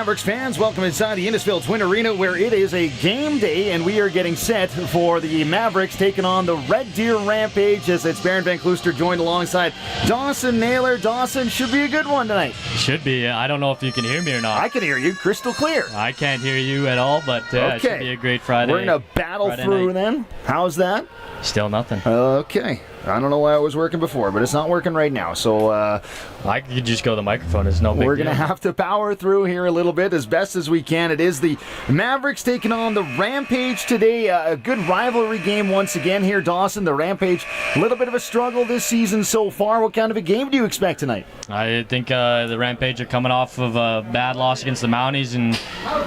Mavericks fans, welcome inside the Innisfil Twin Arena where it is a game day and we are getting set for the Mavericks taking on the Red Deer Rampage as it's Baron Van Klooster joined alongside Dawson Naylor. Dawson, should be a good one tonight. Should be. I don't know if you can hear me or not. I can hear you crystal clear. I can't hear you at all, but it should be a great Friday. We're going to battle Friday through night. then. How's that? Still nothing. Okay. I don't know why it was working before, but it's not working right now. So I could just go to the microphone. It's no big deal. We're going to have to power through here a little bit as best as we can. It is the Mavericks taking on the Rampage today. A good rivalry game once again here, Dawson. The Rampage, a little bit of a struggle this season so far. What kind of a game do you expect tonight? I think the Rampage are coming off of a bad loss against the Mounties, and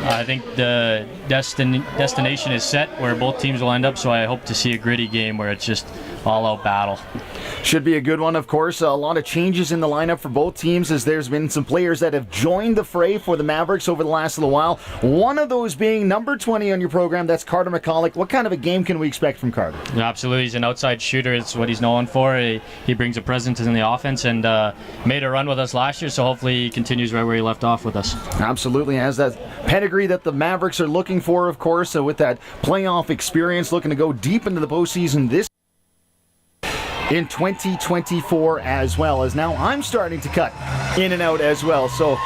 I think the destination is set where both teams will end up, so I hope to see a gritty game where it's just all-out battle. Should be a good one, of course. A lot of changes in the lineup for both teams as there's been some players that have joined the fray for the Mavericks over the last little while. One of those being number 20 on your program, that's Carter McCulloch. What kind of a game can we expect from Carter? Yeah, absolutely. He's an outside shooter. It's what he's known for. He brings a presence in the offense and made a run with us last year, so hopefully he continues right where he left off with us. Absolutely. Has that pedigree that the Mavericks are looking for, of course, with that playoff experience, looking to go deep into the postseason this in 2024 as well, as now I'm starting to cut in and out as well. So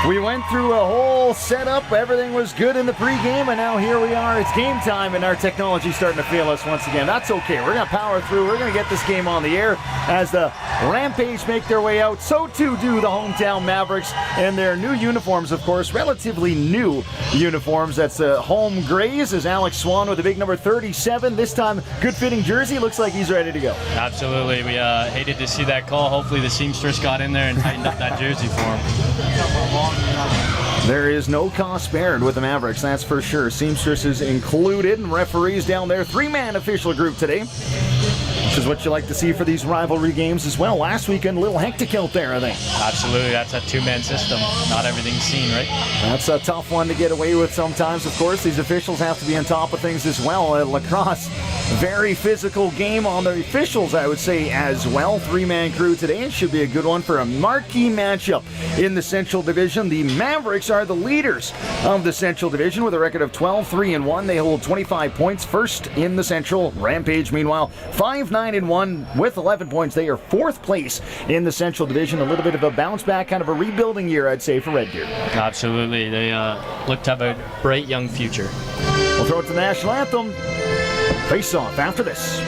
we went through a whole setup. Everything was good in the pregame, and now here we are. It's game time, and our technology's starting to fail us once again. That's okay. We're going to power through. We're going to get this game on the air as the Rampage make their way out. So too do the hometown Mavericks in their new uniforms, of course. Relatively new uniforms. That's home grays as Alex Swan with the big number 37. This time, good-fitting jersey. Looks like he's ready to go. Absolutely. We hated to see that call. Hopefully the seamstress got in there and tightened up that jersey for him. There is no cost spared with the Mavericks, that's for sure. Seamstresses included, and referees down there. Three-man official group today, which is what you like to see for these rivalry games as well. Last weekend, a little hectic out there, I think. Absolutely. That's a two-man system. Not everything's seen, right? That's a tough one to get away with sometimes. Of course, these officials have to be on top of things as well. Lacrosse, very physical game on the officials, I would say, as well. Three-man crew today. It should be a good one for a marquee matchup in the Central Division. The Mavericks are the leaders of the Central Division with a record of 12-3-1. They hold 25 points, first in the Central. Rampage, meanwhile, 5-9-1 with 11 points. They are fourth place in the Central Division. A little bit of a bounce back, kind of a rebuilding year, I'd say, for Red Deer. Absolutely. They look to have a bright young future. We'll throw it to the national anthem. Face off after this.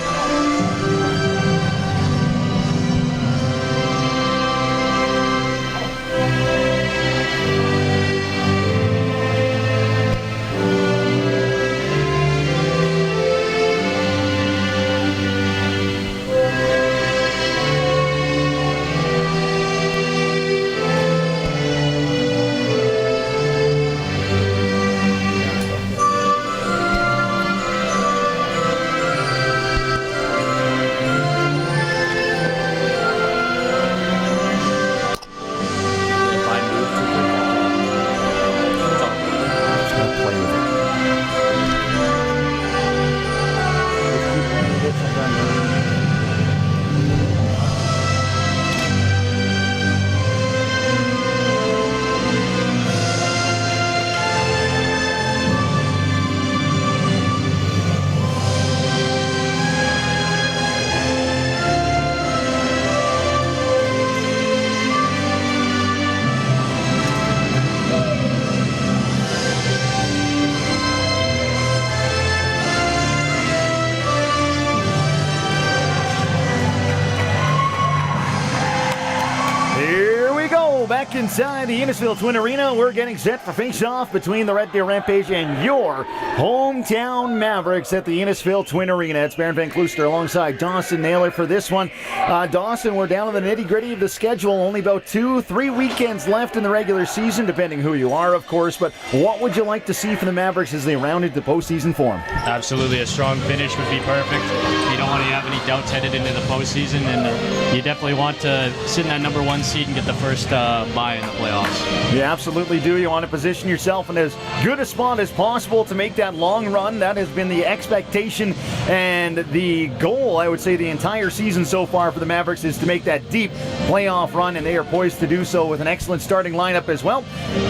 Back inside the Innisfil Twin Arena, we're getting set for face-off between the Red Deer Rampage and your hometown Mavericks at the Innisfil Twin Arena. It's Baron Van Klooster alongside Dawson Naylor for this one. Dawson, we're down to the nitty-gritty of the schedule. Only about 2-3 weekends left in the regular season, depending who you are, of course. But what would you like to see from the Mavericks as they round into postseason form? Absolutely. A strong finish would be perfect. You don't want to have any doubts headed into the postseason, and you definitely want to sit in that number one seed and get the first bye in the playoffs. You absolutely do. You want to position yourself in as good a spot as possible to make that long run. That has been the expectation and the goal, I would say, the entire season so far for the Mavericks is to make that deep playoff run, and they are poised to do so with an excellent starting lineup as well.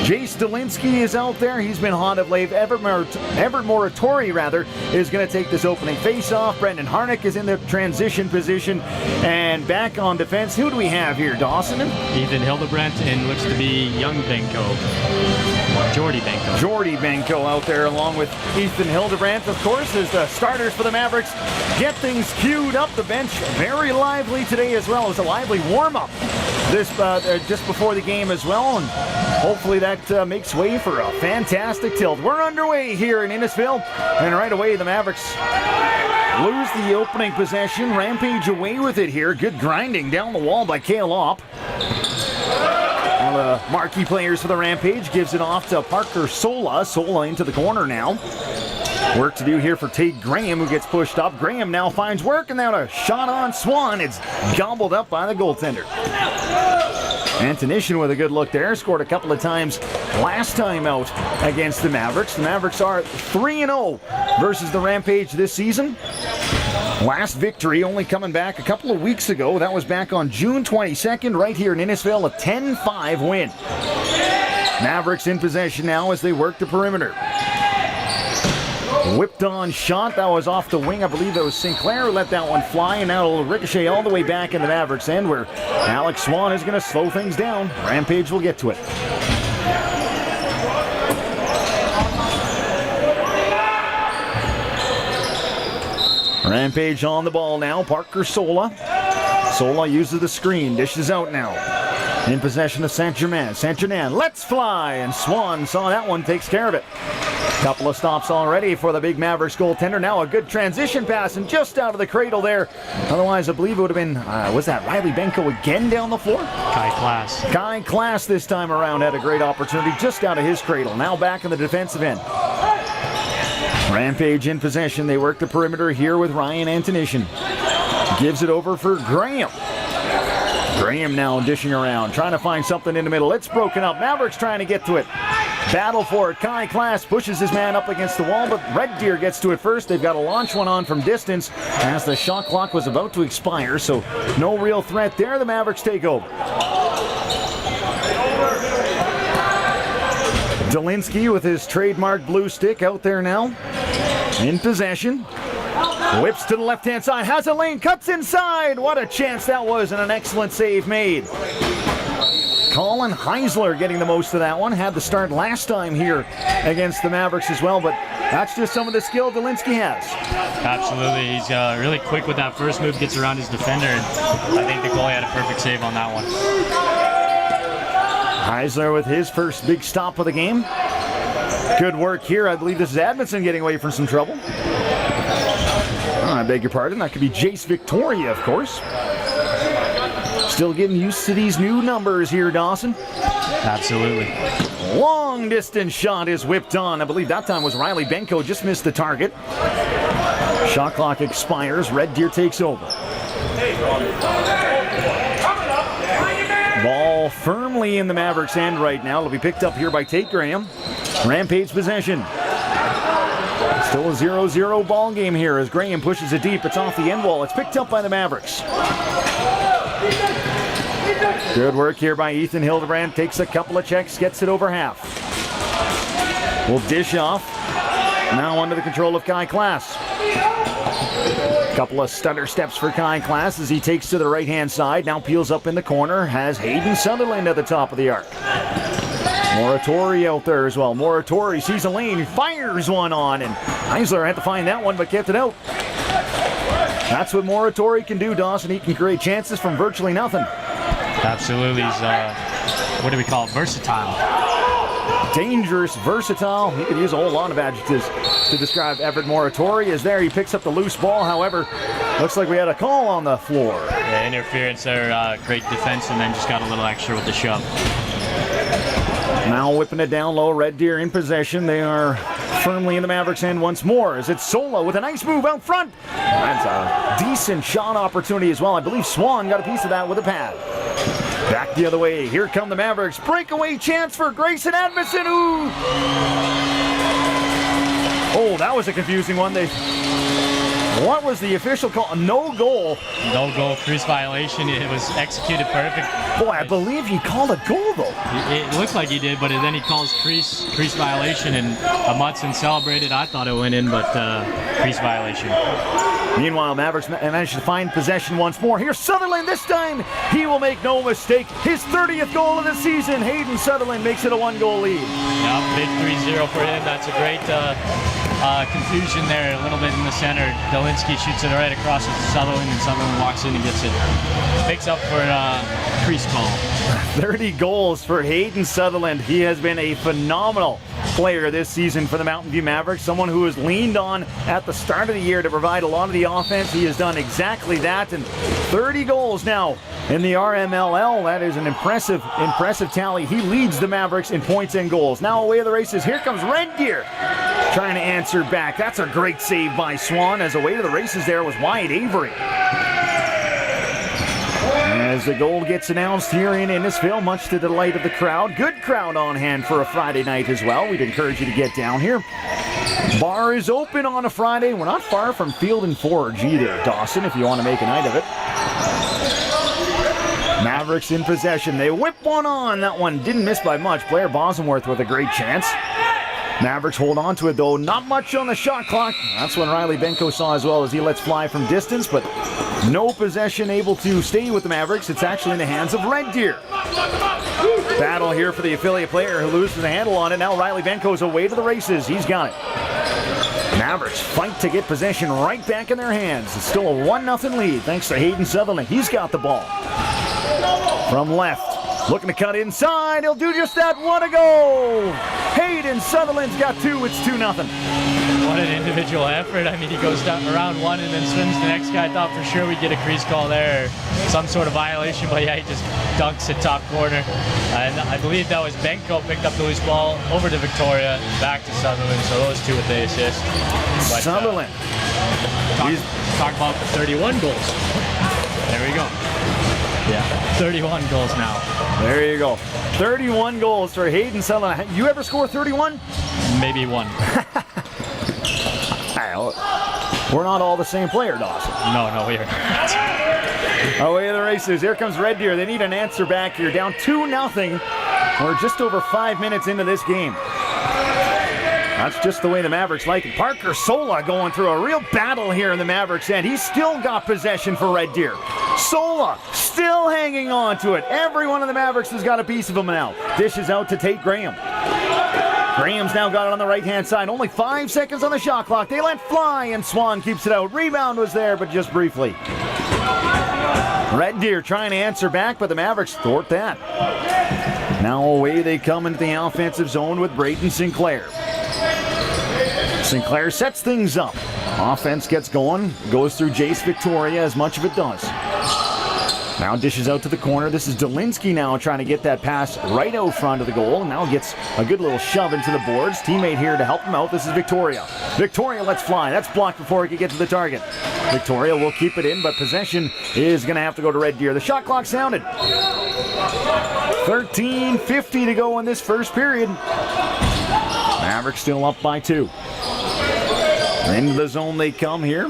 Jace Dolinsky is out there. He's been hot of late. Everett Moratori, is going to take this opening face-off. Brendan Harnick is in the transition position. And back on defense, who do we have here, Dawson? Ethan Hildebrandt and looks to be young Benko. Jordy Benko. Jordy Benko out there along with Ethan Hildebrandt, of course, as the starters for the Mavericks get things queued up. The bench very lively today as well. As a lively warm-up this just before the game as well, and hopefully that makes way for a fantastic tilt. We're underway here in Innisfil, and right away the Mavericks lose the opening possession. Rampage away with it here. Good grinding down the wall by Cale Opp. One of the marquee players for the Rampage gives it off to Parker Sola. Sola into the corner now. Work to do here for Tate Graham, who gets pushed up. Graham now finds work, and now a shot on Swan. It's gobbled up by the goaltender. Intermission with a good look there. Scored a couple of times last time out against the Mavericks. The Mavericks are 3-0 versus the Rampage this season. Last victory only coming back a couple of weeks ago. That was back on June 22nd right here in Innisfil, a 10-5 win. Mavericks in possession now as they work the perimeter. Whipped on shot, that was off the wing. I believe it was Sinclair who let that one fly, and now it'll ricochet all the way back in the Mavericks end where Alex Swan is going to slow things down. Rampage will get to it. Rampage on the ball now. Parker Sola. Sola uses the screen, dishes out now. In possession of Saint-Germain. Saint-Germain lets fly, and Swan saw that one, takes care of it. Couple of stops already for the big Mavericks goaltender. Now a good transition pass, and just out of the cradle there. Otherwise, I believe it would have been, was that Riley Benko again down the floor? Kai Klass. Kai Klass this time around had a great opportunity just out of his cradle. Now back in the defensive end. Rampage in possession. They work the perimeter here with Ryan Intermission. Gives it over for Graham. Graham now dishing around, trying to find something in the middle. It's broken up. Mavericks trying to get to it. Battle for it. Kai Klass pushes his man up against the wall, but Red Deer gets to it first. They've got to launch one on from distance as the shot clock was about to expire, so no real threat there. The Mavericks take over. Dolinsky with his trademark blue stick out there now. In possession. Whips to the left-hand side, has a lane, cuts inside. What a chance that was, and an excellent save made. Colin Heisler getting the most of that one. Had the start last time here against the Mavericks as well, but that's just some of the skill Dolinsky has. Absolutely. He's really quick with that first move, gets around his defender, and I think the goalie had a perfect save on that one. Heisler with his first big stop of the game. Good work here. I believe this is Admonson getting away from some trouble. I beg your pardon. That could be Jace Victoria, of course. Still getting used to these new numbers here, Dawson. Absolutely. Long distance shot is whipped on. I believe that time was Riley Benko. Just missed the target. Shot clock expires. Red Deer takes over. Ball firmly in the Mavericks' end right now. It'll be picked up here by Tate Graham. Rampage possession. Still a 0-0 ball game here as Graham pushes it deep. It's off the end wall. It's picked up by the Mavericks. Good work here by Ethan Hildebrandt. Takes a couple of checks, gets it over half. Will dish off. Now under the control of Kai Klass. Couple of stutter steps for Kai Klass as he takes to the right-hand side. Now peels up in the corner. Has Hayden Sutherland at the top of the arc. Moratori out there as well. Moratori sees a lane, fires one on, and Heisler had to find that one, but kept it out. That's what Moratori can do, Dawson. He can create chances from virtually nothing. Absolutely. He's, what do we call it, versatile. Dangerous, versatile. He could use a whole lot of adjectives to describe Everett Moratori. Is there, he picks up the loose ball. However, looks like we had a call on the floor. Yeah, interference there. Great defense, and then just got a little extra with the shove. Now whipping it down low. Red Deer in possession. They are firmly in the Mavericks' end once more as it's Sola with a nice move out front. That's a decent shot opportunity as well. I believe Swan got a piece of that with a pad. Back the other way. Here come the Mavericks. Breakaway chance for Grayson Edmondson. Ooh! Oh, that was a confusing one. What was the official call? No goal. No goal, crease violation. It was executed perfect. Boy, I believe he called a goal, though. It looked like he did, but then he calls crease violation, and Amundsen celebrated. I thought it went in, but crease violation. Meanwhile, Mavericks managed to find possession once more. Here's Sutherland this time. He will make no mistake. His 30th goal of the season. Hayden Sutherland makes it a 1-goal lead. Yeah, big 3-0 for him. That's a great confusion there, a little bit in the center. Dolinsky shoots it right across to Sutherland, and Sutherland walks in and gets it. Makes up for crease call. 30 goals for Hayden Sutherland. He has been a phenomenal player this season for the Mountain View Mavericks. Someone who was leaned on at the start of the year to provide a lot of the offense. He has done exactly that, and 30 goals now in the RMLL. That is an impressive tally. He leads the Mavericks in points and goals. Now away to the races. Here comes Red Deer trying to answer back. That's a great save by Swan, as away to the races there was Wyatt Avery. As the goal gets announced here in Innisfil, much to the delight of the crowd. Good crowd on hand for a Friday night as well. We'd encourage you to get down here. Bar is open on a Friday. We're not far from Field and Forge either, Dawson, if you want to make a night of it. Mavericks in possession. They whip one on. That one didn't miss by much. Blair Bosworth with a great chance. Mavericks hold on to it, though. Not much on the shot clock. That's when Riley Benko saw as well, as he lets fly from distance, but no possession able to stay with the Mavericks. It's actually in the hands of Red Deer. Battle here for the affiliate player who loses the handle on it. Now Riley Benko's away to the races. He's got it. Mavericks fight to get possession right back in their hands. It's still a 1-0 lead thanks to Hayden Sutherland. He's got the ball. From left. Looking to cut inside. He'll do just that. What a goal! Hayden Sutherland's got 2. It's 2-0. What an individual effort. I mean, he goes down around one and then swims the next guy. I thought for sure we'd get a crease call there. Some sort of violation, but yeah, he just dunks it top corner. And I believe that was Benko picked up the loose ball over to Victoria, back to Sutherland. So those two with the assist. But, Sutherland. Talk about the 31 goals. There we go. Yeah, 31 goals now. There you go. 31 goals for Hayden Sutherland. You ever score 31? Maybe one. We're not all the same player, Dawson. No, we are not. Away to the races. Here comes Red Deer. They need an answer back here. Down 2-0. We're just over 5 minutes into this game. That's just the way the Mavericks like it. Parker Sola going through a real battle here in the Mavericks end. He's still got possession for Red Deer. Sola still hanging on to it. Every one of the Mavericks has got a piece of him now. Dishes out to Tate Graham. Graham's now got it on the right-hand side. Only 5 seconds on the shot clock. They let fly, and Swan keeps it out. Rebound was there, but just briefly. Red Deer trying to answer back, but the Mavericks thwart that. Now away they come into the offensive zone with Brayden Sinclair. Sinclair sets things up. Offense gets going. Goes through Jace Victoria, as much of it does. Now dishes out to the corner. This is Dolinsky now trying to get that pass right out front of the goal. Now gets a good little shove into the boards. Teammate here to help him out. This is Victoria. Victoria lets fly. That's blocked before he can get to the target. Victoria will keep it in, but possession is going to have to go to Red Deer. The shot clock sounded. 13:50 to go in this first period. Mavericks still up by 2. Into the zone they come here.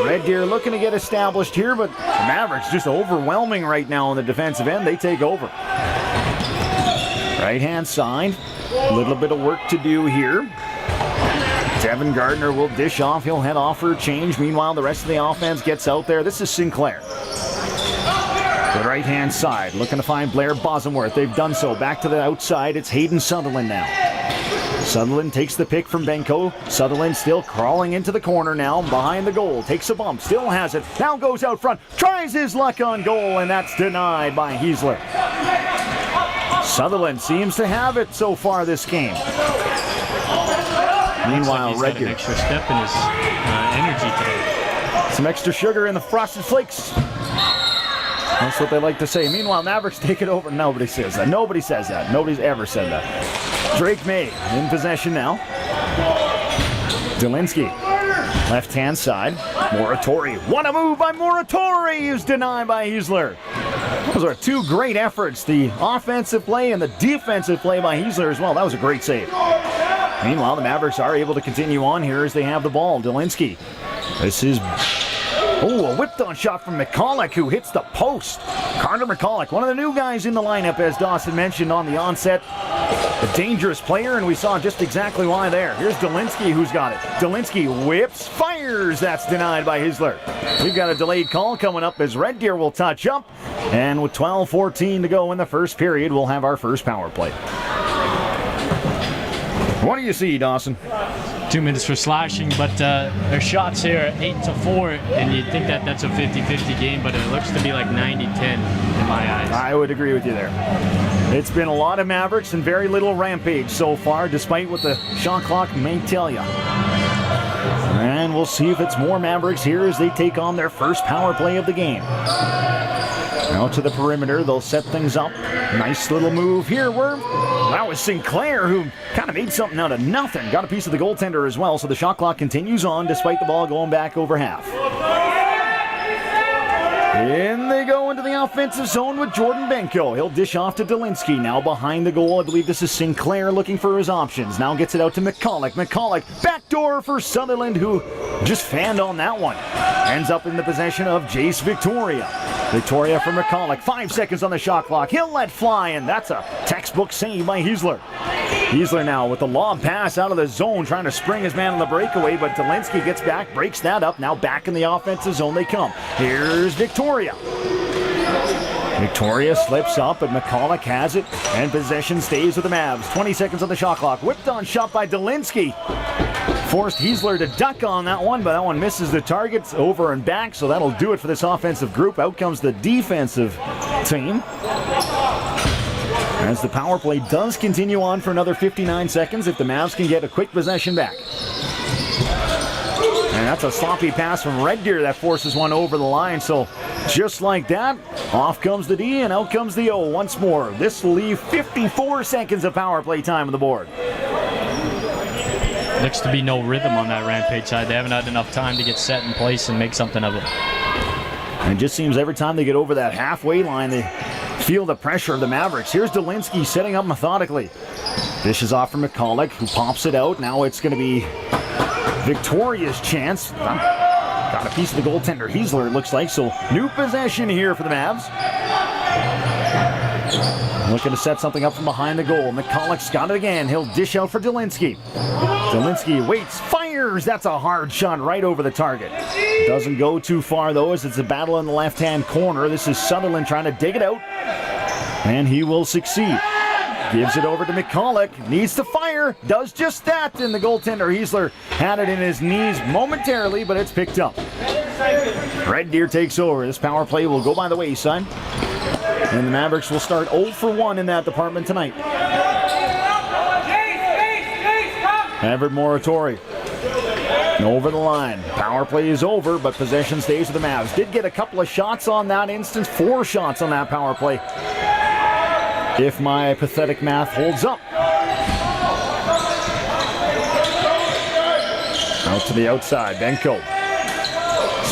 Red Deer looking to get established here, but the Mavericks just overwhelming right now on the defensive end. They take over. Right-hand side. A little bit of work to do here. Devin Gardner will dish off. He'll head off for a change. Meanwhile, the rest of the offense gets out there. This is Sinclair. The right-hand side. Looking to find Blair Bosworth. They've done so. Back to the outside. It's Hayden Sutherland now. Sutherland takes the pick from Benko. Sutherland still crawling into the corner now, behind the goal. Takes a bump, still has it. Now goes out front, tries his luck on goal, and that's denied by Heisler. Sutherland seems to have it so far this game. Meanwhile, like Red Deer. An extra step in his energy today. Some extra sugar in the Frosted Flakes. That's what they like to say. Meanwhile, Mavericks take it over. Nobody says that. Nobody says that. Nobody's ever said that. Drake May in possession now. Dolinsky, left-hand side. Moratori. What a move by Moratori! Is denied by Heisler. Those are two great efforts. The offensive play and the defensive play by Hiesler as well. That was a great save. Meanwhile, the Mavericks are able to continue on here as they have the ball. Delinsky. This is... a whipped-on shot from McCulloch, who hits the post. Carter McCulloch, one of the new guys in the lineup, as Dawson mentioned on the onset. A dangerous player, and we saw just exactly why there. Here's Delinsky, who's got it. Delinsky whips, fires. That's denied by Hiesler. We've got a delayed call coming up as Red Deer will touch up. And with 12:14 to go in the first period, we'll have our first power play. What do you see, Dawson? 2 minutes for slashing, but their shots here are 8-4, and you'd think that that's a 50-50 game, but it looks to be like 90-10 in my eyes. I would agree with you there. It's been a lot of Mavericks and very little Rampage so far, despite what the shot clock may tell you. And we'll see if it's more Mavericks here as they take on their first power play of the game. Out to the perimeter, they'll set things up. Nice little move here. That was Sinclair, who kind of made something out of nothing. Got a piece of the goaltender as well, so the shot clock continues on despite the ball going back over half. In they go into the offensive zone with Jordan Benko. He'll dish off to Delinsky. Now behind the goal, I believe this is Sinclair looking for his options. Now gets it out to McCulloch. McCulloch, backdoor for Sutherland, who just fanned on that one. Ends up in the possession of Jace Victoria. Victoria for McCulloch. 5 seconds on the shot clock. He'll let fly, and that's a textbook save by Hiesler. Hiesler now with the lob pass out of the zone, trying to spring his man on the breakaway, but Delinsky gets back, breaks that up. Now back in the offensive zone they come. Here's Victoria. Victoria slips up, but McCulloch has it, and possession stays with the Mavs. 20 seconds on the shot clock. Whipped on shot by Delinsky. Forced Hiesler to duck on that one, but that one misses the targets over and back, so that'll do it for this offensive group. Out comes the defensive team. As the power play does continue on for another 59 seconds if the Mavs can get a quick possession back. And that's a sloppy pass from Red Deer that forces one over the line, so just like that, off comes the D and out comes the O once more. This will leave 54 seconds of power play time on the board. Looks to be no rhythm on that Rampage side. They haven't had enough time to get set in place and make something of it. And it just seems every time they get over that halfway line, they feel the pressure of the Mavericks. Here's Delinsky setting up methodically. Dishes off from McCulloch, who pops it out. Now it's going to be Victoria's chance. Got a piece of the goaltender, Hiesler, it looks like. So new possession here for the Mavs. Looking to set something up from behind the goal. McCulloch's got it again. He'll dish out for Delinsky. Delinsky waits, fires. That's a hard shot right over the target. Doesn't go too far, though, as it's a battle in the left-hand corner. This is Sutherland trying to dig it out, and he will succeed. Gives it over to McCulloch. Needs to fire. Does just that. And the goaltender, Hiesler, had it in his knees momentarily, but it's picked up. Red Deer takes over. This power play will go by the wayside. And the Mavericks will start 0 for 1 in that department tonight. Everett Moratori over the line. Power play is over, but possession stays with the Mavs. Did get a couple of shots on that instance. 4 shots on that power play, if my pathetic math holds up. Out to the outside. Benko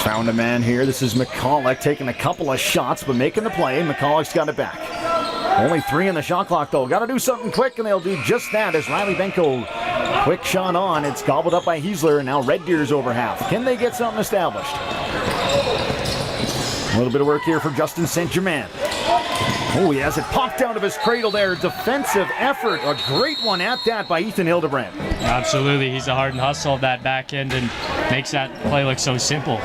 found a man here. This is McCulloch taking a couple of shots, but making the play. McCulloch's got it back. Only 3 in the shot clock, though. Got to do something quick, and they'll do just that as Riley Benko, quick shot on. It's gobbled up by Hiesler, and now Red Deer's over half. Can they get something established? A little bit of work here for Justin St. Germain. Oh, he has it popped out of his cradle there. Defensive effort. A great one at that by Ethan Hildebrand. Absolutely. He's a hard and hustle of that back end and makes that play look so simple.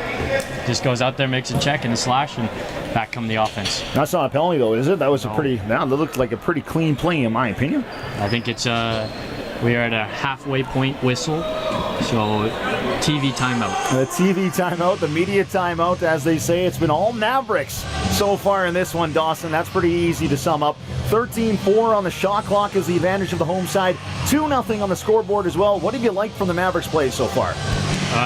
Just goes out there, makes a check and a slash, and back come the offense. That's not a penalty, though, is it? That was a pretty, that looked like a pretty clean play, in my opinion. I think it's, we are at a halfway point whistle, so TV timeout. The TV timeout, the media timeout, as they say. It's been all Mavericks so far in this one, Dawson. That's pretty easy to sum up. 13-4 on the shot clock is the advantage of the home side. 2-0 on the scoreboard as well. What have you liked from the Mavericks play so far?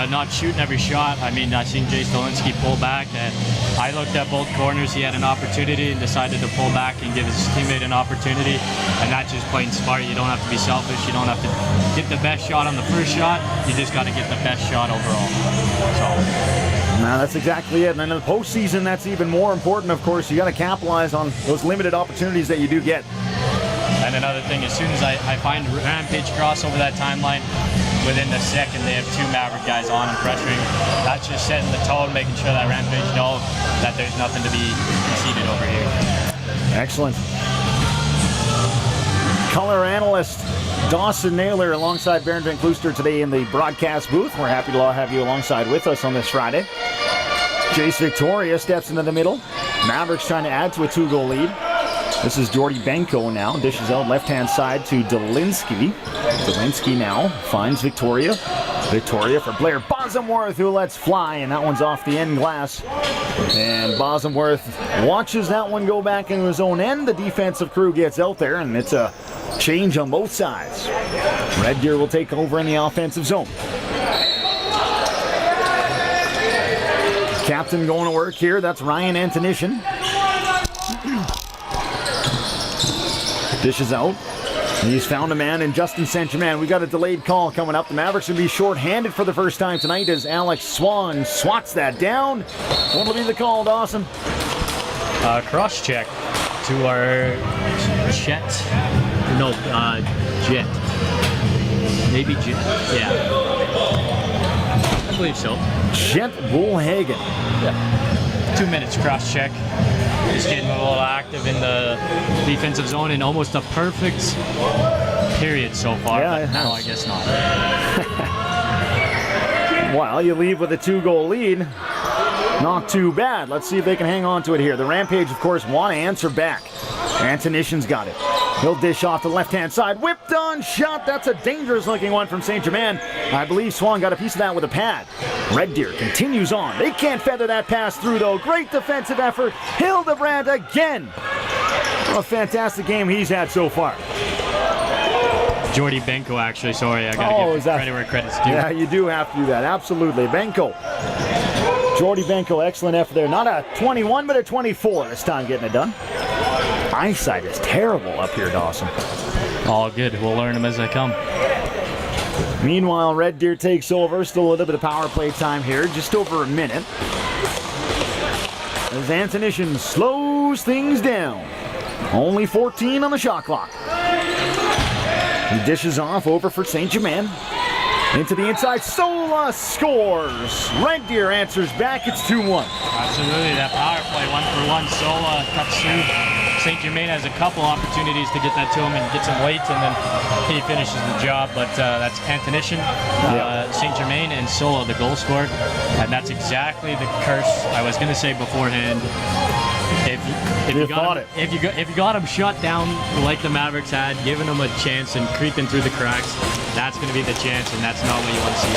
Not shooting every shot. I mean, I've seen Jace Delinsky pull back, and I looked at both corners. He had an opportunity and decided to pull back and give his teammate an opportunity, and that's just playing smart. You don't have to be selfish. You don't have to get the best shot on the first shot. You just got to get the best shot overall. So No, that's exactly it. And then in the postseason, that's even more important, of course. You got to capitalize on those limited opportunities that you do get. And another thing, as soon as I find Rampage cross over that timeline, within the second they have 2 Maverick guys on and pressuring. That's just setting the tone, making sure that Rampage know that there's nothing to be conceded over here. Excellent. Color analyst Dawson Naylor alongside Baron Van Klooster today in the broadcast booth. We're happy to have you alongside with us on this Friday. Jace Victoria steps into the middle. Mavericks trying to add to a 2-goal lead. This is Jordy Benko now. Dishes out left-hand side to Delinsky. Delinsky now finds Victoria. Victoria for Blair Bosomworth, who lets fly, and that one's off the end glass. And Bosomworth watches that one go back into his own end. The defensive crew gets out there, and it's a change on both sides. Red Deer will take over in the offensive zone. Captain going to work here. That's Ryan Antonishin. Dishes out. He's found a man in Justin St. Germain. We got a delayed call coming up. The Mavericks will be short-handed for the first time tonight as Alex Swan swats that down. What will be the call, Dawson? Cross-check to our Jet. No, Jet. Maybe Jet. Yeah. I believe so. Jet Bullhagen. Yeah. 2 minutes cross-check. Just getting a little active in the defensive zone in almost a perfect period so far. Yeah, it has. No, I guess not. Well, you leave with a 2-goal lead. Not too bad. Let's see if they can hang on to it here. The Rampage, of course, want to answer back. Antonishin's got it. He'll dish off the left-hand side. Whipped on shot. That's a dangerous-looking one from St. Germain. I believe Swan got a piece of that with a pad. Red Deer continues on. They can't feather that pass through, though. Great defensive effort. Hildebrand again. What a fantastic game he's had so far. Jordy Benko, actually. Sorry, I got to give credit where credit's due. Yeah, you do have to do that. Absolutely. Benko. Jordy Benko, excellent effort there. Not a 21, but a 24 this time getting it done. Eyesight is terrible up here, Dawson. All good. We'll learn them as they come. Meanwhile, Red Deer takes over. Still a little bit of power play time here. Just over a minute. As Antonishin slows things down. Only 14 on the shot clock. He dishes off over for St. Germain. Into the inside, Sola scores. Red Deer answers back, it's 2-1. Absolutely, that power play, 1-for-1. Sola cuts through. St. Germain has a couple opportunities to get that to him and gets him late, and then he finishes the job. But that's Antonishin, St. Germain, and Sola, the goal scorer. And that's exactly the curse I was going to say beforehand. If you got him shut down like the Mavericks had, giving him a chance and creeping through the cracks, that's going to be the chance, and that's not what you want to see.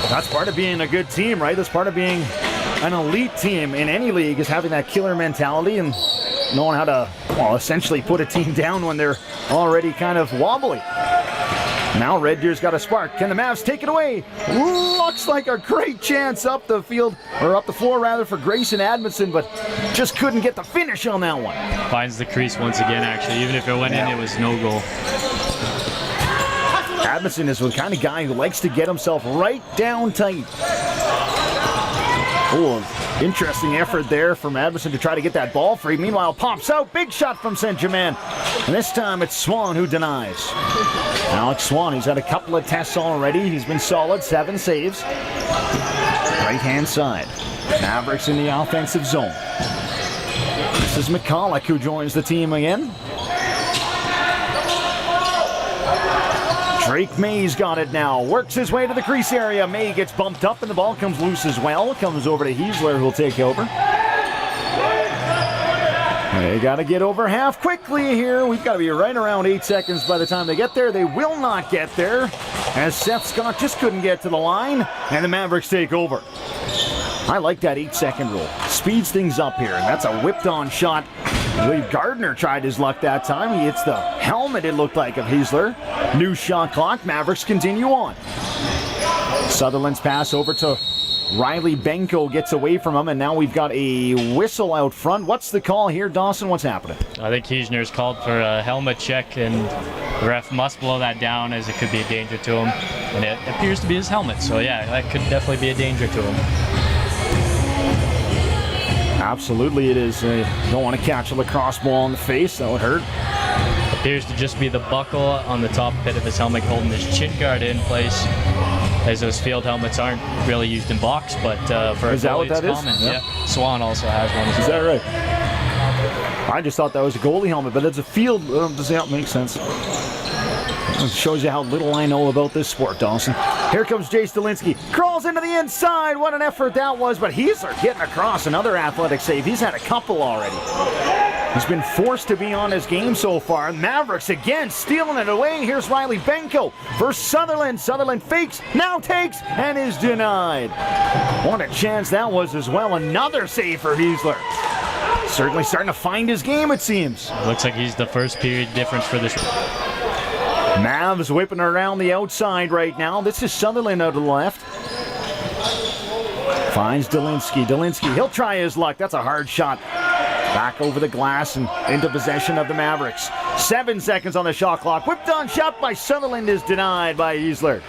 That's part of being a good team, right? That's part of being an elite team in any league, is having that killer mentality and knowing how to, well, essentially put a team down when they're already kind of wobbly. Now Red Deer's got a spark. Can the Mavs take it away? Looks like a great chance up the field, or up the floor rather, for Grayson Admonson, but just couldn't get the finish on that one. Finds the crease once again, actually. Even if it went in, it was no goal. Admonson is the kind of guy who likes to get himself right down tight. Oh, interesting effort there from Admonson to try to get that ball free. Meanwhile, pops out. Big shot from St. Germain. And this time it's Swan who denies. Alex Swan, he's had a couple of tests already. He's been solid, 7 saves. Right-hand side. Mavericks in the offensive zone. This is McCulloch who joins the team again. Drake May's got it now. Works his way to the crease area. May gets bumped up and the ball comes loose as well. Comes over to Heisler who'll take over. They got to get over half quickly here. We've got to be right around 8 seconds by the time they get there. They will not get there, as Seth Scott just couldn't get to the line, and the Mavericks take over. I like that 8-second rule. Speeds things up here, and that's a whipped-on shot. I believe Gardner tried his luck that time. He hits the helmet, it looked like, of Heisler. New shot clock. Mavericks continue on. Sutherland's pass over to Riley Benko gets away from him, and now we've got a whistle out front. What's the call here, Dawson? What's happening? I think Kiesner's called for a helmet check, and the ref must blow that down as it could be a danger to him. And it appears to be his helmet, so yeah, that could definitely be a danger to him. Absolutely it is. Don't want to catch a lacrosse ball in the face. That would hurt. Appears to just be the buckle on the top bit of his helmet holding his chin guard in place, as those field helmets aren't really used in box, but for a goalie it's common. Yeah. Swan also has one as well. Is that right? I just thought that was a goalie helmet, but it's a field. Does that make sense? It shows you how little I know about this sport, Dawson. Here comes Jay Stalinsky. Crawls into the inside. What an effort that was, but he's getting across. Another athletic save. He's had a couple already. He's been forced to be on his game so far. Mavericks again stealing it away. Here's Riley Benko versus Sutherland. Sutherland fakes, now takes, and is denied. What a chance that was as well. Another save for Hiesler. Certainly starting to find his game, it seems. Looks like he's the first period difference for this. Mavs whipping around the outside right now. This is Sutherland out to the left. Finds Dolinsky. Dolinsky, he'll try his luck. That's a hard shot. Back over the glass and into possession of the Mavericks. 7 seconds on the shot clock. Whipped on shot by Sutherland is denied by Hiesler.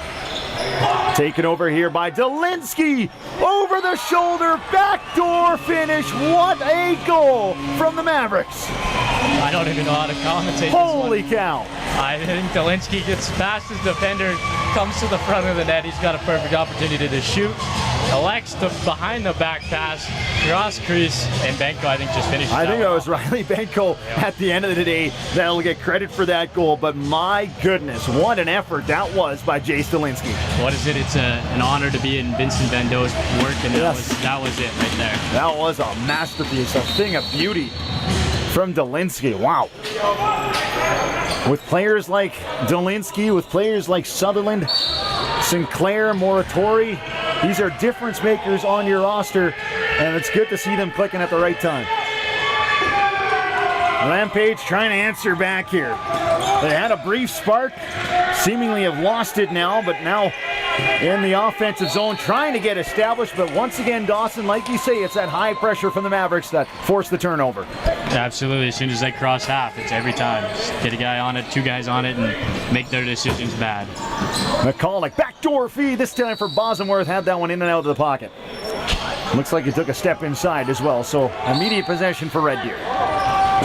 Taken over here by Dolinsky. Over the shoulder, backdoor finish. What a goal from the Mavericks. I don't even know how to commentate Holy this one. cow. I think Dolinsky gets past his defender, comes to the front of the net. He's got a perfect opportunity to shoot. Elects to behind the back pass, cross crease, and Benko, I think, just finished. I think that was Riley Benko at the end of the day that'll get credit for that goal, but my goodness, what an effort that was by Jay Stalinsky. What is it? It's an honor to be in Vincent Van Doe's work, and that was it right there. That was a masterpiece, a thing of beauty from Dolinsky. Wow. With players like Dolinsky, with players like Sutherland, Sinclair, Moratori, these are difference makers on your roster, and it's good to see them clicking at the right time. Rampage trying to answer back here. They had a brief spark, seemingly have lost it now, but now in the offensive zone trying to get established, but once again, Dawson, like you say, it's that high pressure from the Mavericks that forced the turnover. Absolutely, as soon as they cross half, it's every time. Just get a guy on it, two guys on it, and make their decisions bad. McCulloch, backdoor feed, this time for Bosworth, had that one in and out of the pocket. Looks like he took a step inside as well, so immediate possession for Red Deer.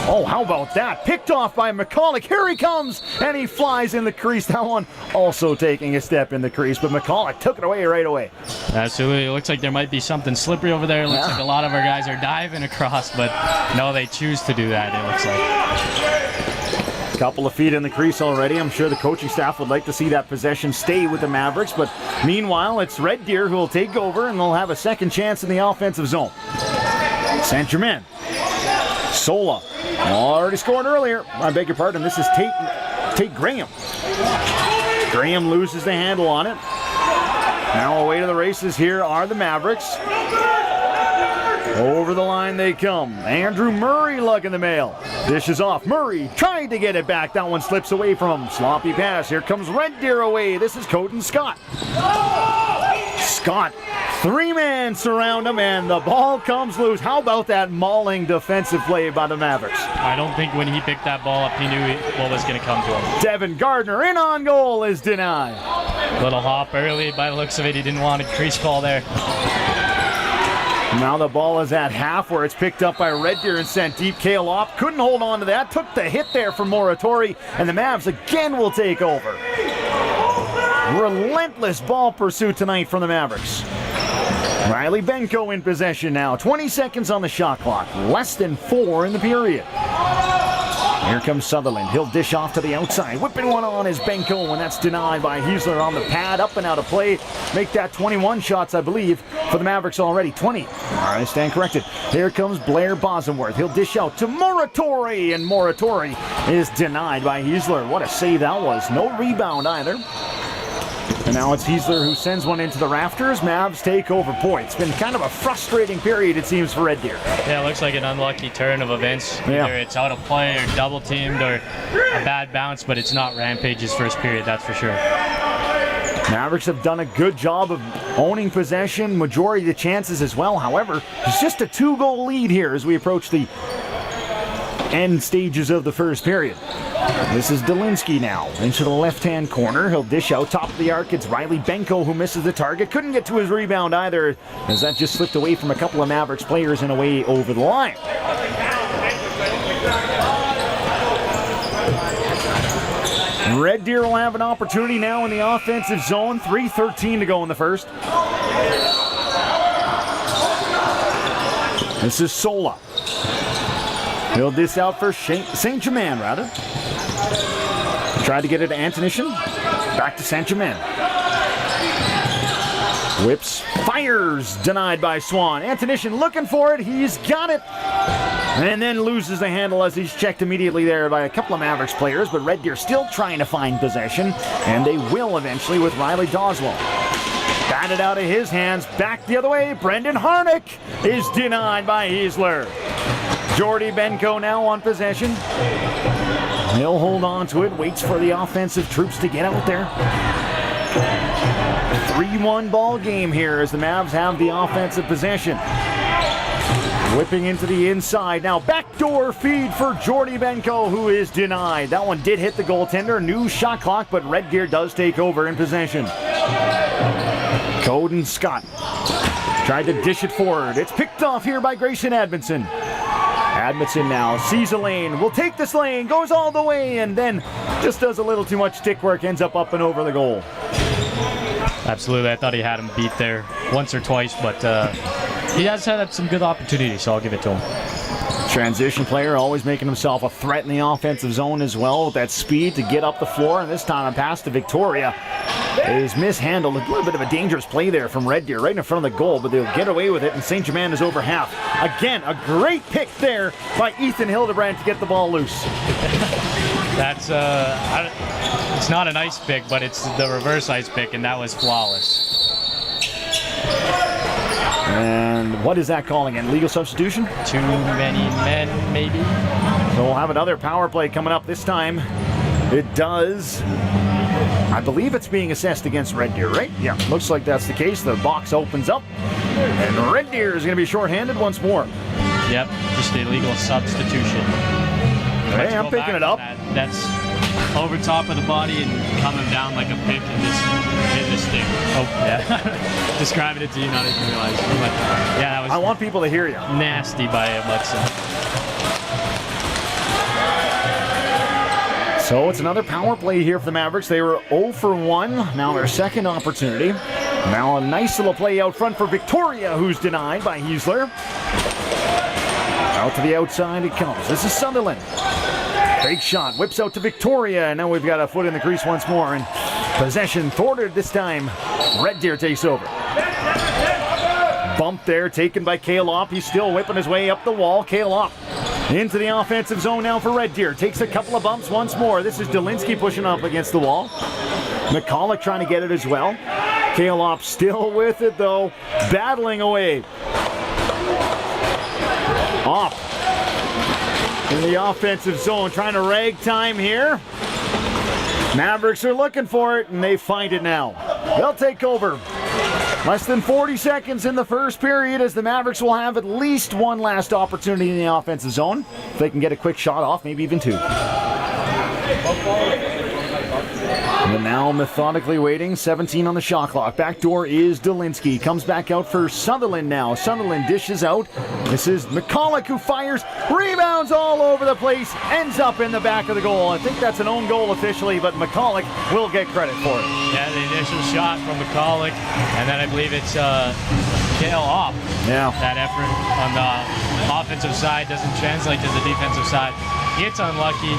Oh, how about that? Picked off by McCulloch. Here he comes, and he flies in the crease. That one also taking a step in the crease, but McCulloch took it away right away. Absolutely. It looks like there might be something slippery over there. It looks like a lot of our guys are diving across, but no, they choose to do that, it looks like. Couple of feet in the crease already. I'm sure the coaching staff would like to see that possession stay with the Mavericks, but meanwhile, it's Red Deer who will take over, and they'll have a second chance in the offensive zone. Saint-Germain. Sola. Already scored earlier. I beg your pardon. This is Tate Graham. Graham loses the handle on it. Now away to the races here are the Mavericks. Over the line they come. Andrew Murray lugging the mail. Dishes off. Murray tried to get it back. That one slips away from him. Sloppy pass. Here comes Red Deer away. This is Coden Scott. Scott. Three-man surround him, and the ball comes loose. How about that mauling defensive play by the Mavericks? I don't think when he picked that ball up, he knew what was going to come to him. Devin Gardner in on goal is denied. Little hop early. By the looks of it, he didn't want a crease ball there. Now the ball is at half where it's picked up by Red Deer and sent deep. Kale Opp couldn't hold on to that. Took the hit there from Moratori, and the Mavs again will take over. Relentless ball pursuit tonight from the Mavericks. Riley Benko in possession now. 20 seconds on the shot clock. Less than 4 in the period. Here comes Sutherland. He'll dish off to the outside. Whipping one on is Benko, and that's denied by Hiesler on the pad. Up and out of play. Make that 21 shots, I believe, for the Mavericks already. 20. All right, stand corrected. Here comes Blair Bosworth. He'll dish out to Moratori, and Moratori is denied by Hiesler. What a save that was. No rebound either. And now it's Hiesler who sends one into the rafters. Mavs take over. Boy, it's been kind of a frustrating period, it seems, for Red Deer. Yeah, it looks like an unlucky turn of events. Either it's out of play or double teamed or a bad bounce, but it's not Rampage's first period, that's for sure. Mavericks have done a good job of owning possession, majority of the chances as well. However, it's just a 2-goal lead here as we approach the end stages of the first period. This is Dolinsky now into the left-hand corner. He'll dish out top of the arc. It's Riley Benko who misses the target. Couldn't get to his rebound either, as that just slipped away from a couple of Mavericks players and away over the line. Red Deer will have an opportunity now in the offensive zone. 3:13 to go in the first. This is Sola. He'll dish out for St. Germain, rather. Tried to get it to Antonishin. Back to St. Germain. Whips, fires, denied by Swan. Antonishin looking for it. He's got it. And then loses the handle as he's checked immediately there by a couple of Mavericks players. But Red Deer still trying to find possession. And they will eventually with Riley Doswell. Batted out of his hands. Back the other way. Brendan Harnick is denied by Heisler. Jordy Benko now on possession. He'll hold on to it, waits for the offensive troops to get out there. 3-1 ball game here as the Mavs have the offensive possession. Whipping into the inside. Now backdoor feed for Jordy Benko, who is denied. That one did hit the goaltender. New shot clock, but Red Deer does take over in possession. Coden Scott tried to dish it forward. It's picked off here by Grayson Admonson. Admonson now sees a lane, will take this lane, goes all the way, and then just does a little too much stick work, ends up and over the goal. Absolutely, I thought he had him beat there once or twice, but he has had some good opportunities, so I'll give it to him. Transition player, always making himself a threat in the offensive zone as well, with that speed to get up the floor, and this time a pass to Victoria is mishandled. A little bit of a dangerous play there from Red Deer right in front of the goal, but they'll get away with it, and St. Germain is over half. Again, a great pick there by Ethan Hildebrand to get the ball loose. That's it's not an ice pick, but it's the reverse ice pick, and that was flawless. And what is that calling in? Legal substitution? Too many men, maybe? So we'll have another power play coming up this time. It does. I believe it's being assessed against Red Deer, right? Yeah, looks like that's the case. The box opens up, and Red Deer is going to be shorthanded once more. Yep, just a legal substitution. Hey, I'm picking it up. That's over top of the body and coming down like a pick and just hit this thing. Oh, yeah. Describing it to you, not even realizing. But, yeah, that was I want people to hear you. Nasty by Mudson. So it's another power play here for the Mavericks. They were 0 for 1. Now their second opportunity. Now a nice little play out front for Victoria, who's denied by Heisler. Out to the outside it comes. This is Sunderland. Fake shot, whips out to Victoria, and now we've got a foot in the crease once more, and possession thwarted this time. Red Deer takes over. Bump there, taken by Kalop. He's still whipping his way up the wall. Kalop into the offensive zone now for Red Deer. Takes a couple of bumps once more. This is Dolinsky pushing up against the wall. McCulloch trying to get it as well. Kalop still with it, though, battling away. Off in the offensive zone, trying to rag time here. Mavericks are looking for it, and they find it now. They'll take over. Less than 40 seconds in the first period as the Mavericks will have at least one last opportunity in the offensive zone. If they can get a quick shot off, maybe even two. And now methodically waiting, 17 on the shot clock. Backdoor is Dolinsky. Comes back out for Sutherland now. Sutherland dishes out. This is McCulloch who fires. Rebounds all over the place. Ends up in the back of the goal. I think that's an own goal officially, but McCulloch will get credit for it. Yeah, the initial shot from McCulloch, and then I believe it's Kale off. Yeah. That effort on the offensive side doesn't translate to the defensive side. Gets unlucky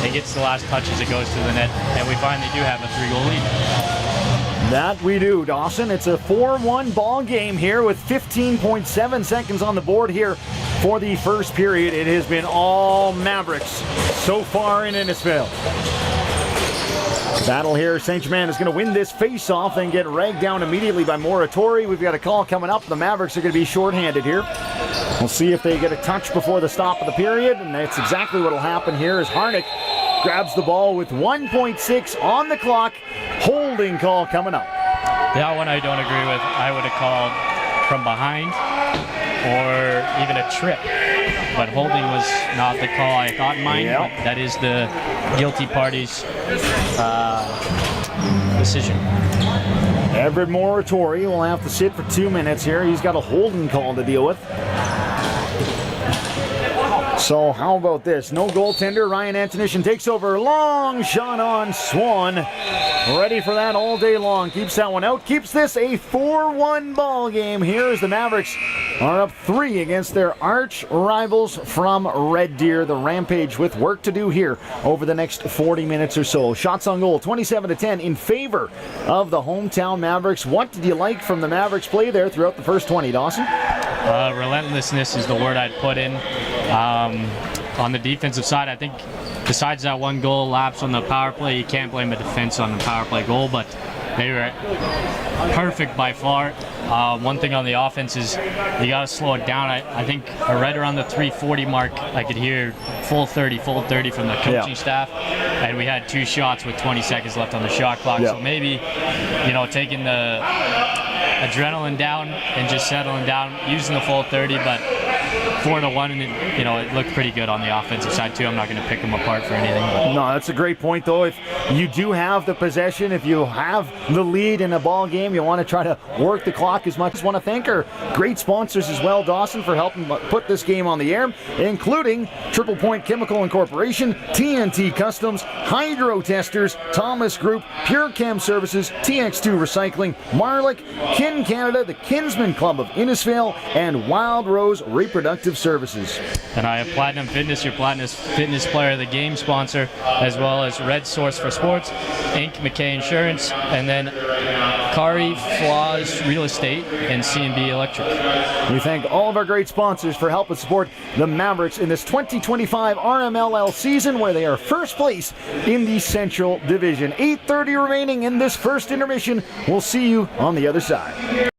and gets the last touch as it goes to the net, and we finally do have a 3-goal lead. That we do, Dawson. It's a 4-1 ball game here with 15.7 seconds on the board here for the first period. It has been all Mavericks so far in Innisfail. Battle here. St. Germain is going to win this face-off, then get ragged down immediately by Moratori. We've got a call coming up. The Mavericks are going to be shorthanded here. We'll see if they get a touch before the stop of the period, and that's exactly what will happen here as Harnick grabs the ball with 1.6 on the clock Holding call coming up. That one I don't agree with. I would have called from behind or even a trip. But holding was not the call I thought in mind. Yep. But that is the guilty party's decision. Everett Moratori will have to sit for 2 minutes here. He's got a holding call to deal with. So how about this? No goaltender. Ryan Antonishin takes over. Long shot on Swan. Ready for that all day long. Keeps that one out. Keeps this a 4-1 ball game here as the Mavericks are up 3 against their arch rivals from Red Deer. The Rampage with work to do here over the next 40 minutes or so. Shots on goal 27-10 in favor of the hometown Mavericks. What did you like from the Mavericks play there throughout the first 20, Dawson? Relentlessness is the word I'd put in. On the defensive side, I think besides that one goal lapse on the power play, you can't blame the defense on the power play goal, but they were perfect by far. One thing on the offense is you got to slow it down. I think right around the 340 mark, I could hear full 30 from the coaching staff, and we had 2 shots with 20 seconds left on the shot clock. So maybe, taking the adrenaline down and just settling down, using the full 30, but 4-1, and it looked pretty good on the offensive side too. I'm not going to pick them apart for anything. But. No, that's a great point though. If you do have the possession, if you have the lead in a ball game, you want to try to work the clock as much. I want to thank our great sponsors as well, Dawson, for helping put this game on the air, including Triple Point Chemical Incorporation, TNT Customs, Hydro Testers, Thomas Group, Pure Chem Services, TX2 Recycling, Marlick, Kin Canada, the Kinsman Club of Innisfail, and Wild Rose Reproductive Services. And I have Platinum Fitness, your Platinum Fitness Player of the Game sponsor, as well as Red Source for Sports, Inc. McKay Insurance, and then Kari Flaws Real Estate and C&B Electric. We thank all of our great sponsors for helping support the Mavericks in this 2025 RMLL season, where they are first place in the Central Division. 8:30 remaining in this first intermission. We'll see you on the other side.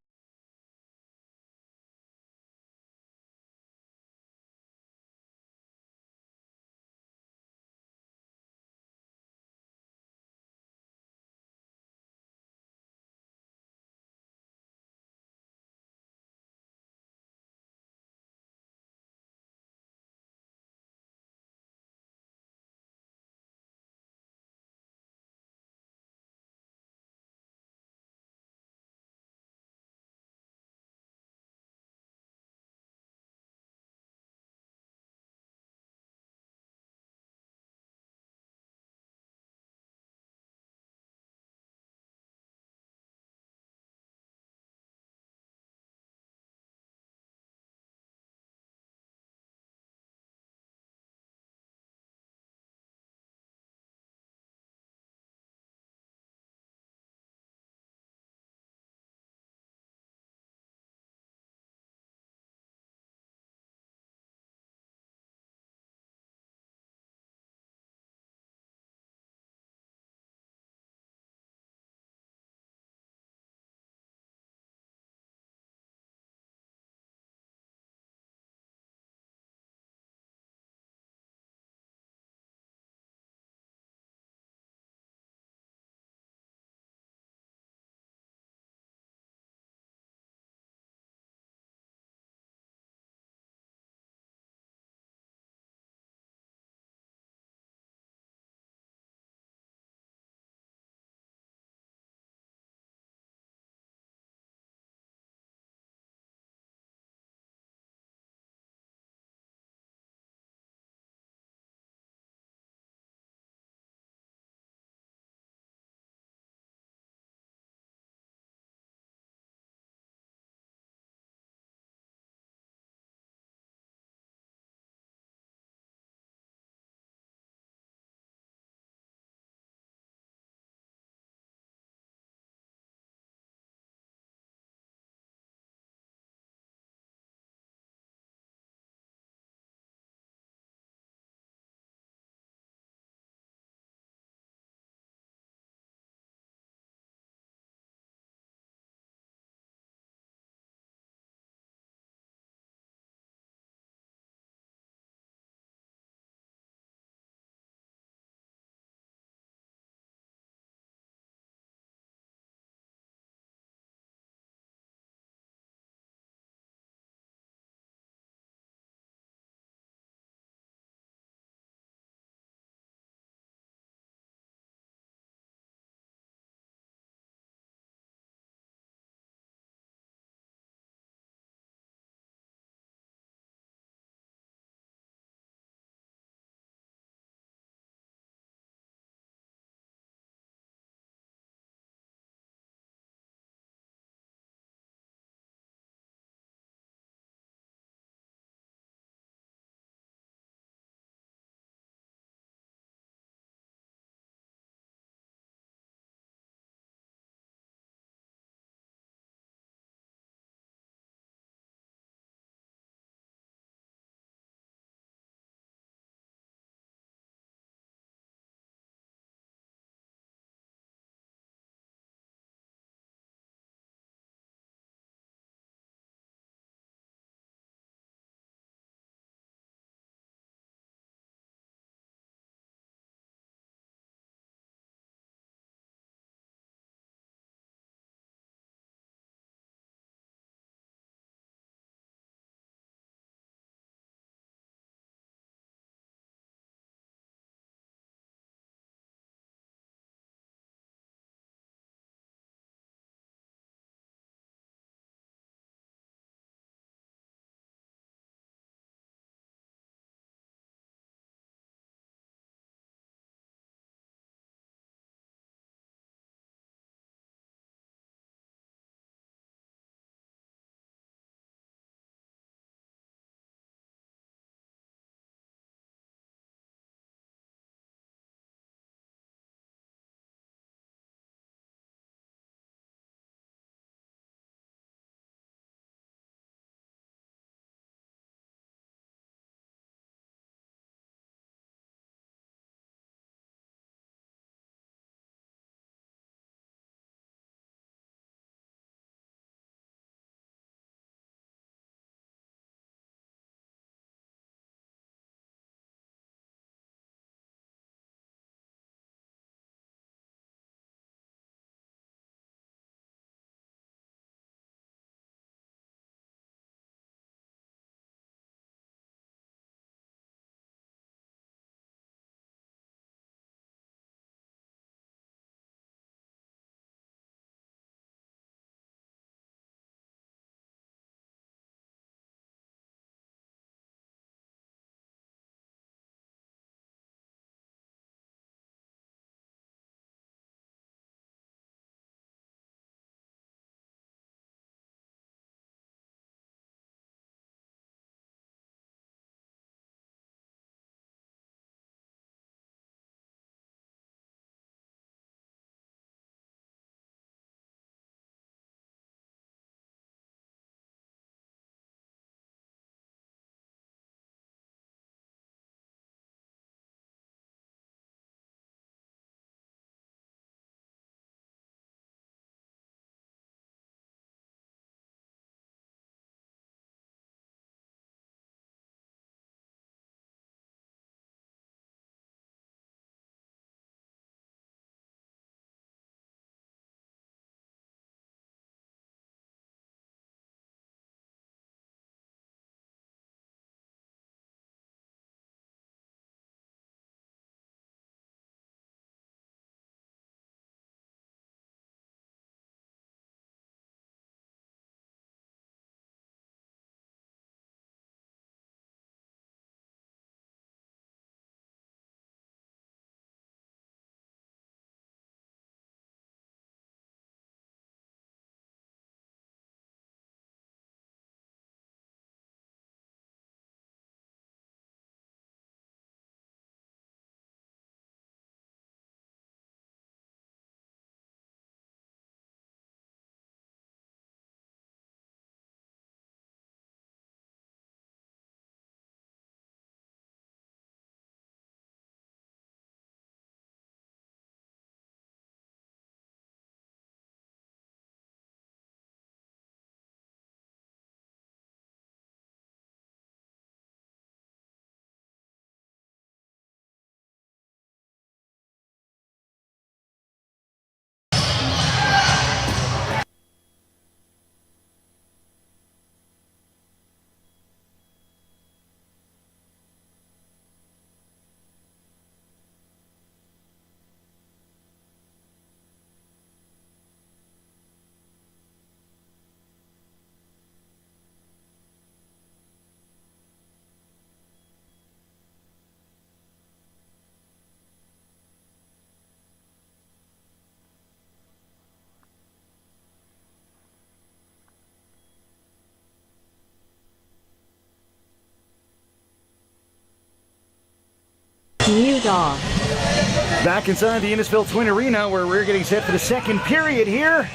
Back inside the Innisfil Twin Arena where we're getting set for the second period here.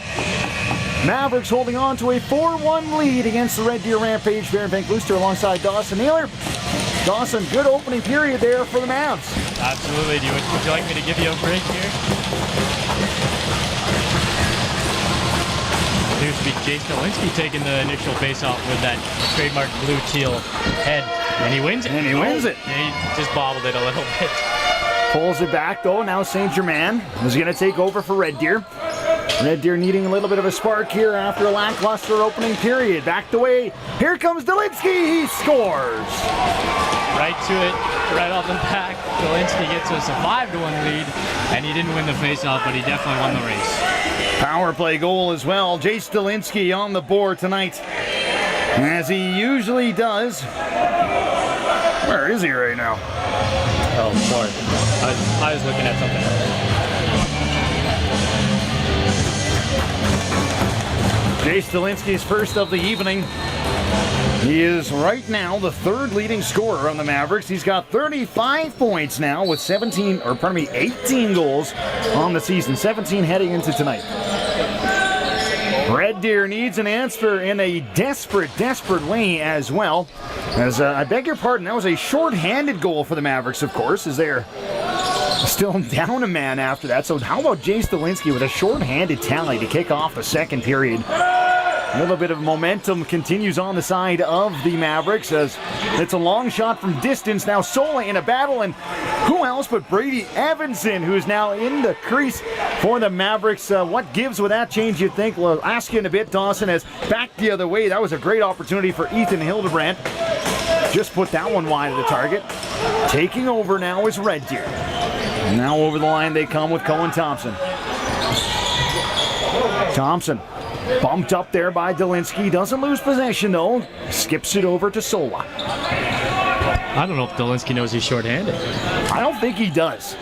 Mavericks holding on to a 4-1 lead against the Red Deer Rampage. Baron Van Gluster alongside Dawson Naylor. Dawson, good opening period there for the Mavs. Absolutely. Would you like me to give you a break here? Appears to be Jake Kalinski taking the initial face-off with that trademark blue-teal head. And he wins it. And he wins it. He just bobbled it a little bit. Pulls it back though. Now St. Germain is going to take over for Red Deer. Red Deer needing a little bit of a spark here after a lackluster opening period. Backed away. Here comes Dolinsky. He scores. Right to it, right off the back. Dolinsky gets us a 5-1 lead, and he didn't win the face-off, but he definitely won the race. Power play goal as well. Jace Dolinsky on the board tonight, as he usually does. Where is he right now? Oh, sorry. I was looking at something else. Jace Dolinsky's first of the evening. He is right now the third leading scorer on the Mavericks. He's got 35 points now with 18 goals on the season. 17 heading into tonight. Red Deer needs an answer in a desperate way as well. As I beg your pardon, that was a short-handed goal for the Mavericks, of course, as they're still down a man after that. So how about Jace Dolinsky with a short-handed tally to kick off the second period? A little bit of momentum continues on the side of the Mavericks as it's a long shot from distance. Now Sola in a battle, and who else but Brady Evanson, who's now in the crease for the Mavericks. What gives with that change, you'd think? We'll ask you in a bit. Dawson has backed the other way. That was a great opportunity for Ethan Hildebrandt. Just put that one wide of the target. Taking over now is Red Deer. Now over the line they come with Cohen Thompson. Thompson bumped up there by Dolinsky. Doesn't lose possession though. Skips it over to Sola. I don't know if Dolinsky knows he's short-handed. I don't think he does.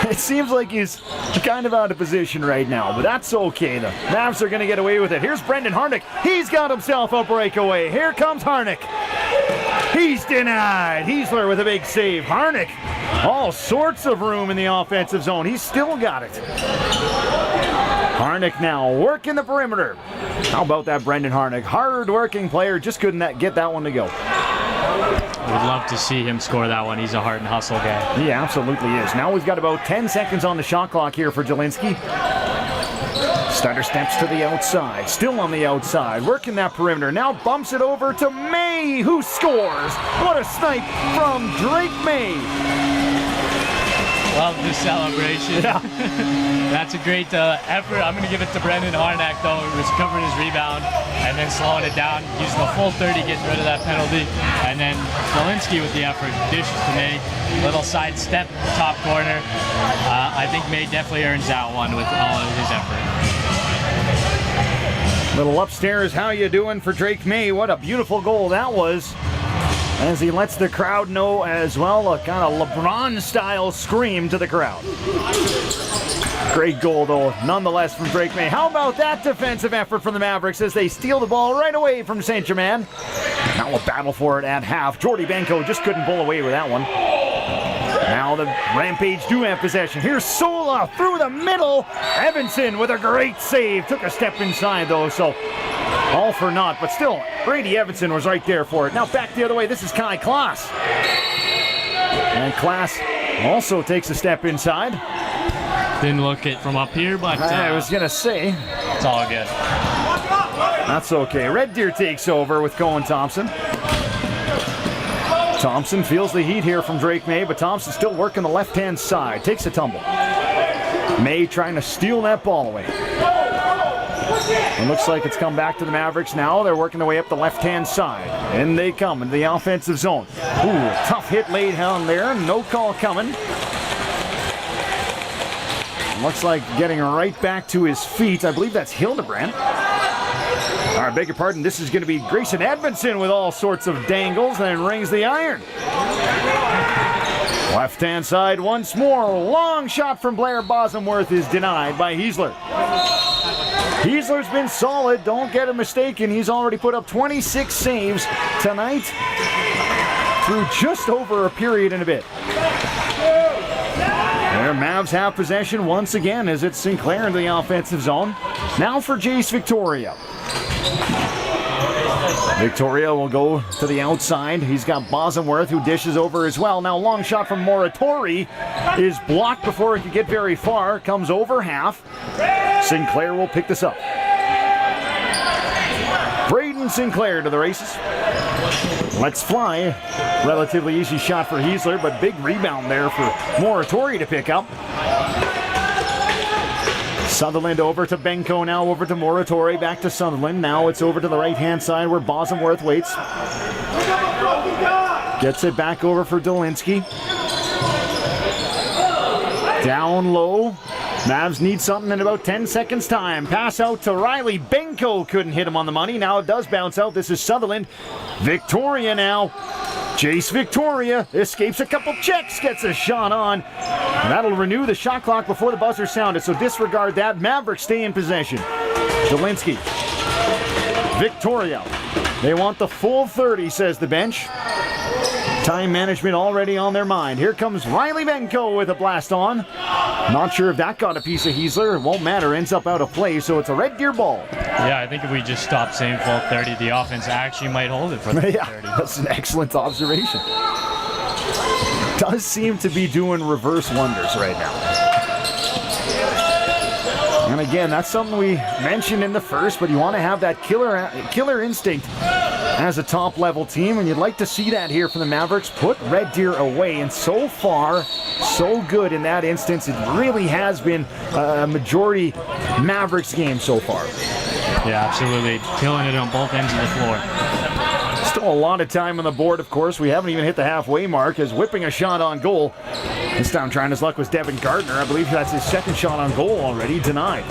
It seems like he's kind of out of position right now, but that's okay. The Mavs are going to get away with it. Here's Brendan Harnick. He's got himself a breakaway. Here comes Harnick. He's denied. Heisler with a big save. Harnick, all sorts of room in the offensive zone. He's still got it. Harnick now working the perimeter. How about that Brendan Harnick? Hard-working player, just couldn't get that one to go. Would love to see him score that one. He's a heart and hustle guy. He absolutely is. Now we've got about 10 seconds on the shot clock here for Dolinsky. Starter steps to the outside. Still on the outside. Working that perimeter. Now bumps it over to May, who scores. What a snipe from Drake May. Love this celebration. Yeah. That's a great effort. I'm going to give it to Brendan Harnack, though, who was covering his rebound and then slowing it down, using the full 30, getting rid of that penalty. And then Dolinsky with the effort, dishes to May. Little side step, top corner. I think May definitely earns that one with all of his effort. Little upstairs, how you doing for Drake May? What a beautiful goal that was. As he lets the crowd know as well, a kind of LeBron-style scream to the crowd. Great goal, though, nonetheless, from Drake May. How about that defensive effort from the Mavericks as they steal the ball right away from St. Germain? Now a battle for it at half. Jordy Benko just couldn't pull away with that one. Now the Rampage do have possession. Here's Sola through the middle. Evanson with a great save. Took a step inside, though, so all for naught, but still, Brady Evanson was right there for it. Now back the other way, this is Kai Klaas. And Klaas also takes a step inside. Didn't look it from up here, but I was going to say. It's all good. That's okay. Red Deer takes over with Cohen Thompson. Thompson feels the heat here from Drake May, but Thompson still working the left-hand side. Takes a tumble. May trying to steal that ball away. It looks like it's come back to the Mavericks now. They're working their way up the left-hand side. In they come into the offensive zone. Ooh, tough hit laid down there. No call coming. Looks like getting right back to his feet. I believe that's Hildebrandt. I beg your pardon. This is going to be Grayson Edmondson with all sorts of dangles and rings the iron. Left-hand side once more. Long shot from Blair Bosomworth is denied by Heisler. Heisler's been solid. Don't get it mistaken. He's already put up 26 saves tonight through just over a period and a bit. There Mavs have possession once again as it's Sinclair into the offensive zone. Now for Jace Victoria. Victoria will go to the outside. He's got Bosworth who dishes over as well. Now long shot from Moratori is blocked before it can get very far. Comes over half. Sinclair will pick this up. Braden Sinclair to the races. Let's fly. Relatively easy shot for Heisler, but big rebound there for Moratori to pick up. Sutherland over to Benko, now over to Moratori, back to Sutherland. Now it's over to the right-hand side where Bosworth waits. Gets it back over for Dolinsky. Down low. Mavs need something in about 10 seconds time. Pass out to Riley. Benko couldn't hit him on the money. Now it does bounce out. This is Sutherland. Victoria now. Jace Victoria escapes a couple checks, gets a shot on. And that'll renew the shot clock before the buzzer sounded, so disregard that. Mavericks stay in possession. Dolinsky. Victoria. They want the full 30, says the bench. Time management already on their mind. Here comes Riley Benko with a blast on. Not sure if that got a piece of Heisler. It won't matter. Ends up out of play, so it's a Red Deer ball. Yeah, I think if we just stop saying full 30, the offense actually might hold it for the 30. That's an excellent observation. Does seem to be doing reverse wonders right now. And again, that's something we mentioned in the first, but you want to have that killer instinct as a top-level team, and you'd like to see that here from the Mavericks. Put Red Deer away, and so far, so good in that instance. It really has been a majority Mavericks game so far. Yeah, absolutely. Killing it on both ends of the floor. Still a lot of time on the board, of course. We haven't even hit the halfway mark as whipping a shot on goal. This time trying his luck was Devin Gardner. I believe that's his second shot on goal already, denied.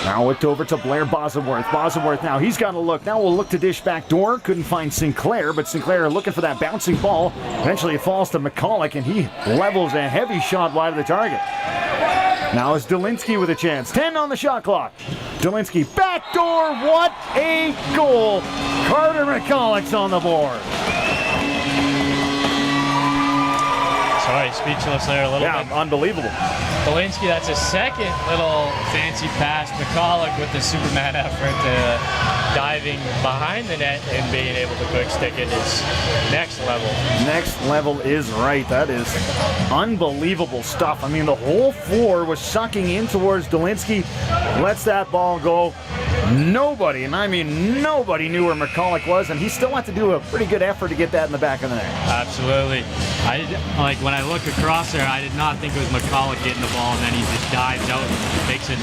Now whipped over to Blair Bosworth. Bosworth now, he's got a look. Now we'll look to dish back door. Couldn't find Sinclair, but Sinclair looking for that bouncing ball. Eventually it falls to McCulloch, and he levels a heavy shot wide of the target. Now it's Dolinsky with a chance. 10 on the shot clock. Dolinsky, backdoor, what a goal! Carter McCulloch's on the board. Sorry, speechless there a little bit. Yeah, unbelievable. Dolinsky, that's a second little fancy pass. McCulloch with the Superman effort diving behind the net and being able to quick stick it is next level. Next level is right. That is unbelievable stuff. I mean, the whole floor was sucking in towards Dolinsky. Lets that ball go. Nobody, and I mean nobody, knew where McCulloch was, and he still had to do a pretty good effort to get that in the back of the net. Absolutely. When I look across there, I did not think it was McCulloch getting the ball, and then he just dives out and makes an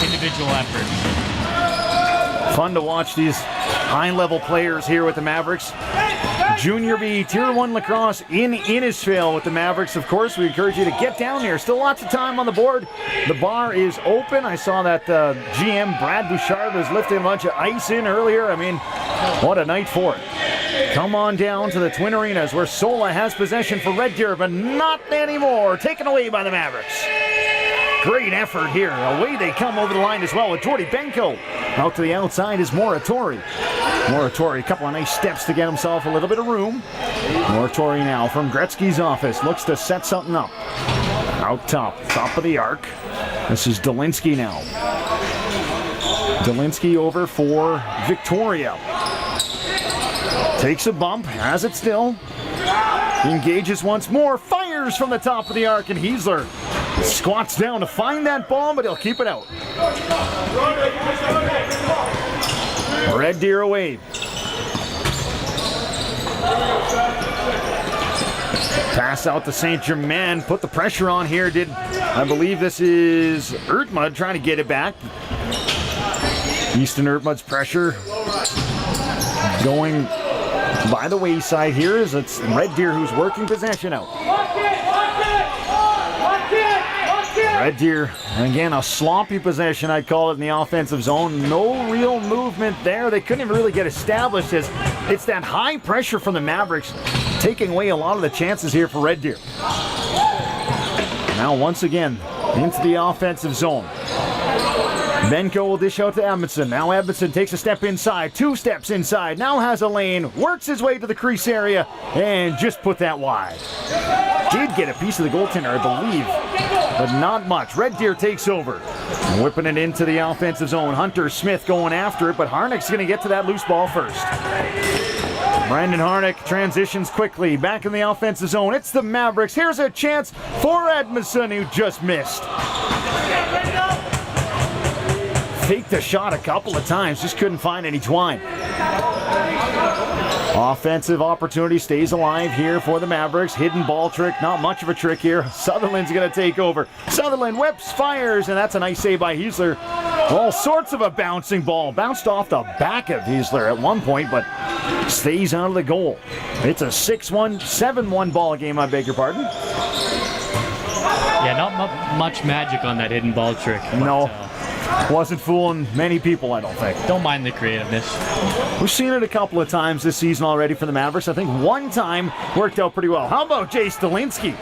individual effort. Fun to watch these high-level players here with the Mavericks. Junior B, Tier 1 lacrosse in Innisfail with the Mavericks. Of course, we encourage you to get down there. Still lots of time on the board. The bar is open. I saw that GM Brad Bouchard was lifting a bunch of ice in earlier. I mean, what a night for it. Come on down to the Twin Arenas where Sola has possession for Red Deer, but not anymore. Taken away by the Mavericks. Great effort here. Away they come over the line as well with Jordy Benko. Out to the outside is Moratori. Moratori, a couple of nice steps to get himself a little bit of room. Moratori now from Gretzky's office. Looks to set something up. Out top of the arc. This is Dolinsky now. Dolinsky over for Victoria. Takes a bump, has it still. Engages once more, fires from the top of the arc, and Heisler squats down to find that ball, but he'll keep it out. Red Deer away. Pass out to St. Germain, put the pressure on here. I believe this is Ertmud trying to get it back. Easton Ertmud's pressure going by the wayside here as it's Red Deer who's working possession out. Red Deer, and again, a sloppy possession, I'd call it, in the offensive zone. No real movement there. They couldn't even really get established as it's that high pressure from the Mavericks taking away a lot of the chances here for Red Deer. Now once again, into the offensive zone. Benko will dish out to Edmondson. Now Edmondson takes a step inside, 2 steps inside, now has a lane, works his way to the crease area, and just put that wide. Did get a piece of the goaltender, I believe, but not much. Red Deer takes over. Whipping it into the offensive zone. Hunter Smith going after it, but Harnick's going to get to that loose ball first. Brandon Harnick transitions quickly back in the offensive zone. It's the Mavericks. Here's a chance for Edmondson, who just missed. Faked the shot a couple of times, just couldn't find any twine. Offensive opportunity stays alive here for the Mavericks. Hidden ball trick, not much of a trick here. Sutherland's going to take over. Sutherland whips, fires, and that's a nice save by Heisler. All sorts of a bouncing ball. Bounced off the back of Heisler at one point, but stays out of the goal. It's a 6-1, 7-1 ball game, I beg your pardon. Yeah, not much magic on that hidden ball trick. But, no. Wasn't fooling many people, I don't think. Don't mind the creativeness. We've seen it a couple of times this season already for the Mavericks. I think one time worked out pretty well. How about Jay Stalinsky?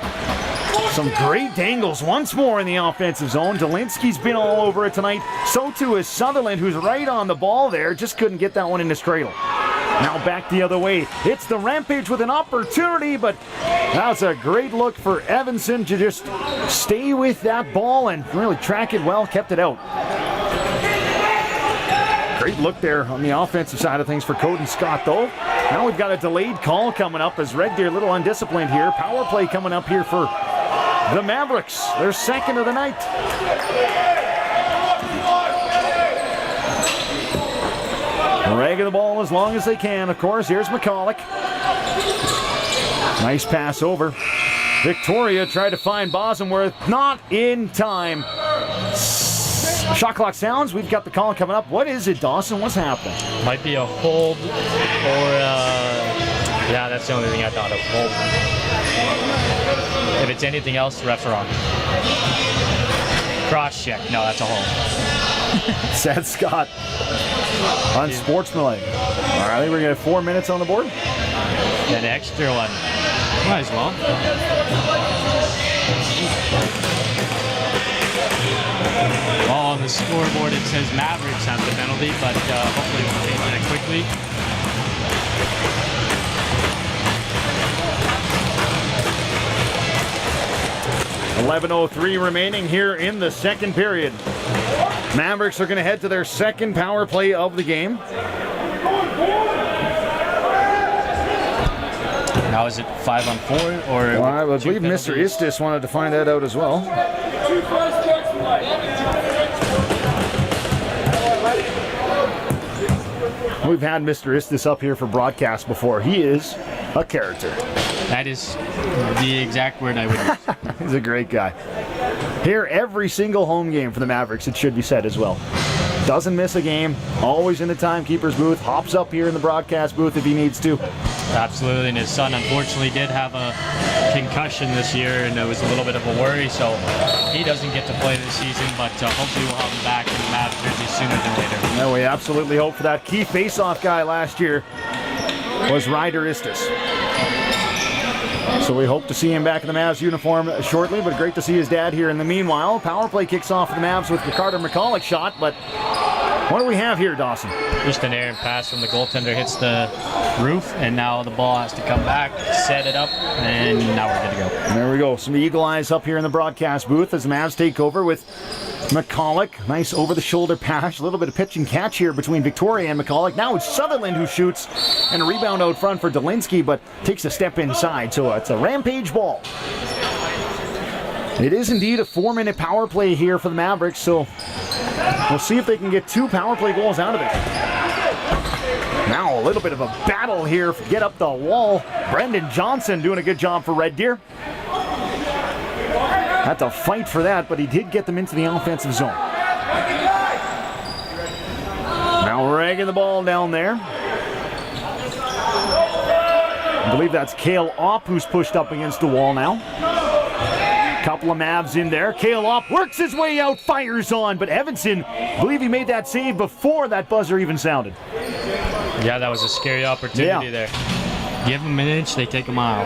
Some great dangles once more in the offensive zone. Delinsky's been all over it tonight. So too is Sutherland, who's right on the ball there. Just couldn't get that one in his cradle. Now back the other way. It's the Rampage with an opportunity, but that's a great look for Evanson to just stay with that ball and really track it well, kept it out. Great look there on the offensive side of things for Coden Scott, though. Now we've got a delayed call coming up as Red Deer a little undisciplined here. Power play coming up here for the Mavericks. Their second of the night. Ragging the ball as long as they can, of course. Here's McCulloch. Nice pass over. Victoria tried to find Bosworth. Not in time. Shot clock sounds. We've got the call coming up. What is it, Dawson? What's happening? Might be a hold or yeah, that's the only thing I thought of. Hold. If it's anything else, the ref's are wrong. Cross check. No, that's a hold. Said Scott. Unsportsmanlike. All right, I think we're going to have 4 minutes on the board. An extra one. Might as well. Well, on the scoreboard it says Mavericks have the penalty, but hopefully we'll change that quickly. .11:03 remaining here in the second period. Mavericks are going to head to their second power play of the game. Now is it 5-on-4 or? Well, I believe Mr. Istis wanted to find that out as well. We've had Mr. Istis up here for broadcast before. He is a character. That is the exact word I would use. He's a great guy. Here every single home game for the Mavericks, it should be said as well. Doesn't miss a game, always in the timekeeper's booth, hops up here in the broadcast booth if he needs to. Absolutely, and his son unfortunately did have a concussion this year, and it was a little bit of a worry, so he doesn't get to play this season, but hopefully we'll have him back in the Mavs jersey sooner than later. No, we absolutely hope for that. Key face-off guy last year was Ryder Istis. So we hope to see him back in the Mavs uniform shortly, but great to see his dad here in the meanwhile. Power play kicks off the Mavs with the Carter McCulloch shot, but what do we have here, Dawson? Just an errant pass from the goaltender, hits the roof, and now the ball has to come back, set it up, and now we're good to go. There we go. Some eagle eyes up here in the broadcast booth as the Mavs take over with McCulloch. Nice over-the-shoulder pass. A little bit of pitch and catch here between Victoria and McCulloch. Now it's Sutherland who shoots, and a rebound out front for Delinsky, but takes a step inside. So it's a Rampage ball. It is indeed a 4-minute power play here for the Mavericks, so we'll see if they can get 2 power play goals out of it. Now a little bit of a battle here. Get up the wall. Brendan Johnson doing a good job for Red Deer. Had to fight for that, but he did get them into the offensive zone. Now ragging the ball down there. I believe that's Cale Opp who's pushed up against the wall now. Couple of Mavs in there. Cale Opp works his way out, fires on, but Evanson, I believe he made that save before that buzzer even sounded. Yeah, that was a scary opportunity there. Give them an inch, they take a mile.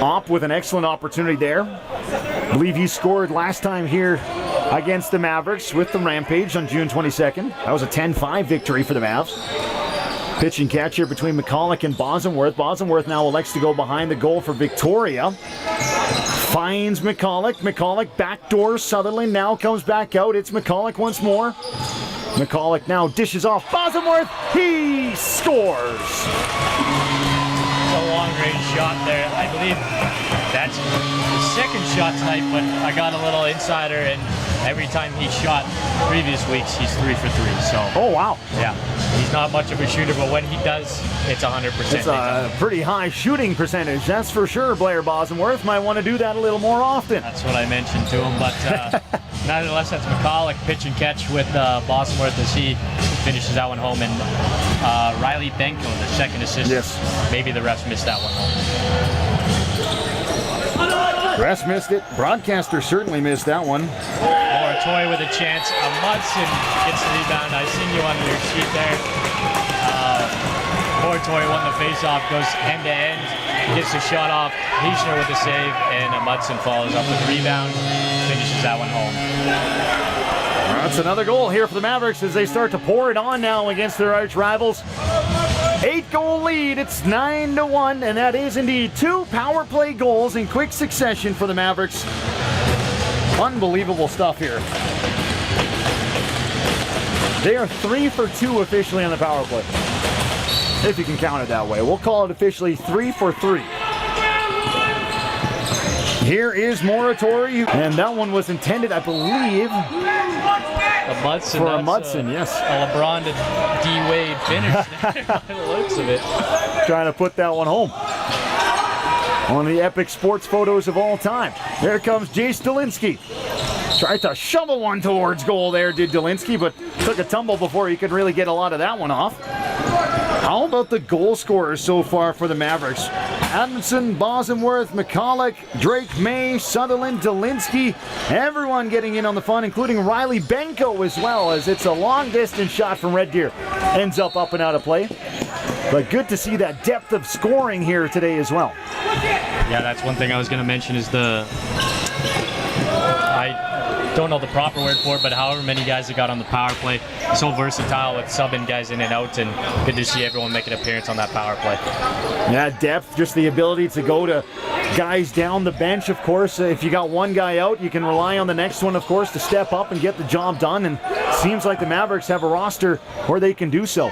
Opp with an excellent opportunity there. I believe he scored last time here against the Mavericks with the Rampage on June 22nd. That was a 10-5 victory for the Mavs. Pitch and catch here between McCulloch and Bosworth. Bosworth now elects to go behind the goal for Victoria. Finds McCulloch. McCulloch backdoor Sutherland. Now comes back out. It's McCulloch once more. McCulloch now dishes off Bosworth. He scores. It's a long-range shot there. I believe that's the second shot tonight, but I got a little insider, and every time he shot previous weeks, he's 3 for 3. So. Oh, wow. Yeah. He's not much of a shooter, but when he does, it's 100%. It's a pretty high shooting percentage, that's for sure. Blair Bosworth might want to do that a little more often. That's what I mentioned to him, but nonetheless, that's McCulloch pitch and catch with Bosworth as he finishes that one home, and Riley Benko, the second assist. Yes. Maybe the refs missed that one home. Refs missed it. Broadcaster certainly missed that one. Moratori with a chance. Mudson gets the rebound. I seen you on your sheet there. Moratori won the face-off, goes end-to-end, gets the shot off. Heisner with the save, and Mudson follows up with the rebound, finishes that one home. That's another goal here for the Mavericks as they start to pour it on now against their arch rivals. 8-goal lead, it's 9-1, and that is indeed 2 power play goals in quick succession for the Mavericks. Unbelievable stuff here. They are 3 for 2 officially on the power play, if you can count it that way. We'll call it officially 3 for 3. Here is Moratori, and that one was intended, I believe, Mudson, for a Mudson, yes. A LeBron to D-Wade finish by the looks of it. Trying to put that one home. One of the epic sports photos of all time. There comes Jace Dolinsky. Tried to shovel one towards goal there, did Dolinsky, but took a tumble before he could really get a lot of that one off. How about the goal scorers so far for the Mavericks? Adamson, Bosworth, McCulloch, Drake May, Sutherland, Dolinsky, everyone getting in on the fun, including Riley Benko as well, as it's a long-distance shot from Red Deer. Ends up and out of play. But good to see that depth of scoring here today as well. Yeah, that's one thing I was going to mention is I don't know the proper word for it, but however many guys they got on the power play, so versatile with subbing guys in and out, and good to see everyone make an appearance on that power play. Yeah, depth, just the ability to go to guys down the bench, of course. If you got one guy out, you can rely on the next one, of course, to step up and get the job done, and seems like the Mavericks have a roster where they can do so.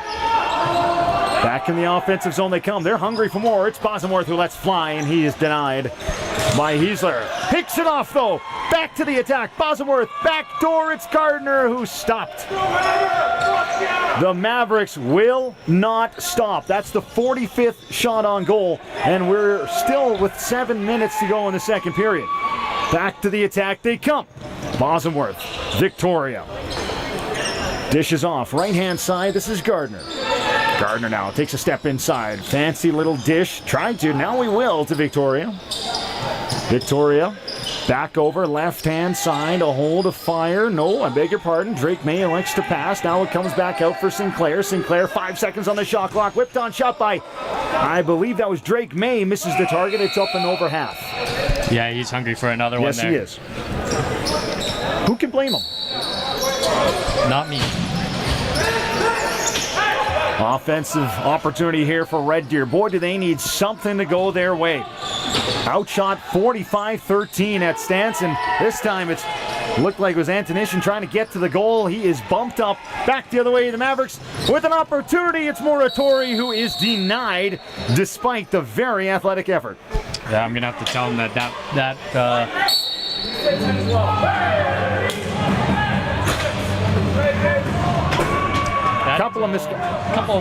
Back in the offensive zone they come. They're hungry for more. It's Bosworth who lets fly, and he is denied by Heisler. Picks it off, though. Back to the attack. Bosworth, back door. It's Gardner who stopped. The Mavericks will not stop. That's the 45th shot on goal, and we're still with 7 minutes to go in the second period. Back to the attack they come. Bosworth, Victoria. Dishes off, right-hand side. This is Gardner. Gardner now takes a step inside. Fancy little dish. Tried to. Now we will to Victoria. Victoria back over left-hand side. A hold of fire. No, I beg your pardon. Drake May elects to pass. Now it comes back out for Sinclair. Sinclair, 5 seconds on the shot clock. Whipped on shot by, I believe that was Drake May. Misses the target. It's up and over half. Yeah, he's hungry for another one there. Yes, he is. Who can blame him? Not me. Offensive opportunity here for Red Deer. Boy, do they need something to go their way. Outshot 45-13 at Stanson. This time it's looked like it was Antonishin trying to get to the goal. He is bumped up back the other way. The Mavericks with an opportunity. It's Moratori who is denied despite the very athletic effort. Yeah, I'm going to have to tell him that couple of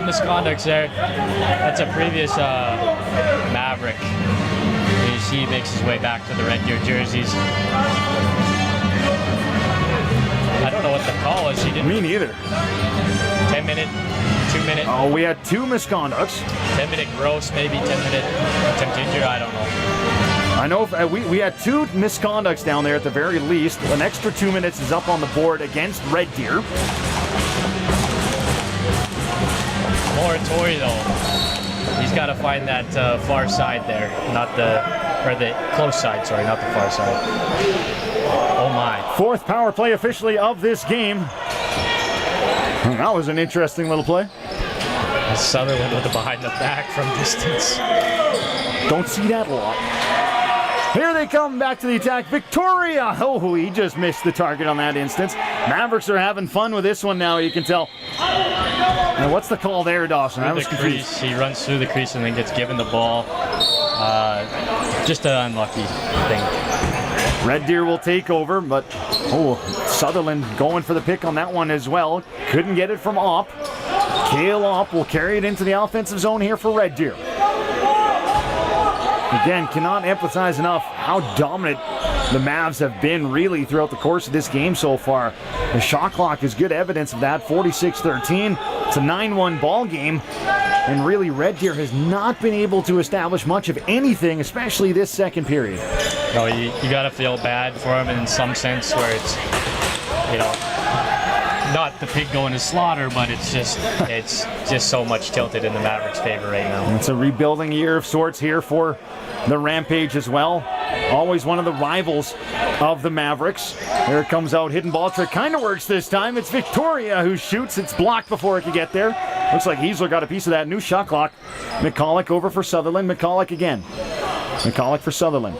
misconducts there. That's a previous Maverick. He makes his way back to the Red Deer jerseys. I don't know what the call is. He didn't. Me neither. 10-minute, 2-minute. Oh, we had 2 misconducts. 10-minute gross, maybe 10-minute contingent. I don't know. I know we had 2 misconducts down there at the very least. An extra 2 minutes is up on the board against Red Deer. Moratori, though, he's got to find that far side there, not the or the close side, sorry, not the far side. Oh my. Fourth power play officially of this game. That was an interesting little play. Sutherland with the behind the back from distance. Don't see that a lot. Here they come back to the attack. Victoria! Oh, he just missed the target on that instance. Mavericks are having fun with this one now, you can tell. Now, what's the call there, Dawson? I was confused. Crease. He runs through the crease and then gets given the ball. Just an unlucky thing. Red Deer will take over, but Sutherland going for the pick on that one as well. Couldn't get it from Opp. Cale Opp will carry it into the offensive zone here for Red Deer. Again, cannot emphasize enough how dominant the Mavs have been really throughout the course of this game so far. The shot clock is good evidence of that, 46-13. It's a 9-1 ball game, and really Red Deer has not been able to establish much of anything, especially this second period. No, you got to feel bad for him in some sense where it's, not the pig going to slaughter, but it's just so much tilted in the Mavericks' favor right now. It's a rebuilding year of sorts here for the Rampage as well. Always one of the rivals of the Mavericks. There it comes out, hidden ball trick, kind of works this time. It's Victoria who shoots. It's blocked before it could get there. Looks like Heisler got a piece of that new shot clock. McCulloch over for Sutherland. McCulloch again. McCulloch for Sutherland.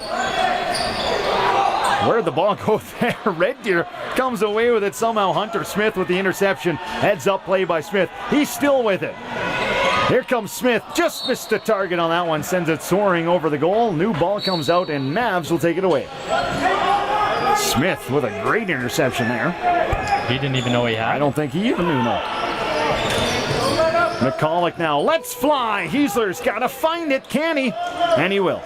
Where'd the ball go there? Red Deer comes away with it somehow. Hunter Smith with the interception. Heads up play by Smith. He's still with it. Here comes Smith. Just missed the target on that one. Sends it soaring over the goal. New ball comes out and Mavs will take it away. Smith with a great interception there. He didn't even know he had it. I don't think he even knew, no. McCulloch now. Let's fly. Heisler's got to find it. Can he? And he will.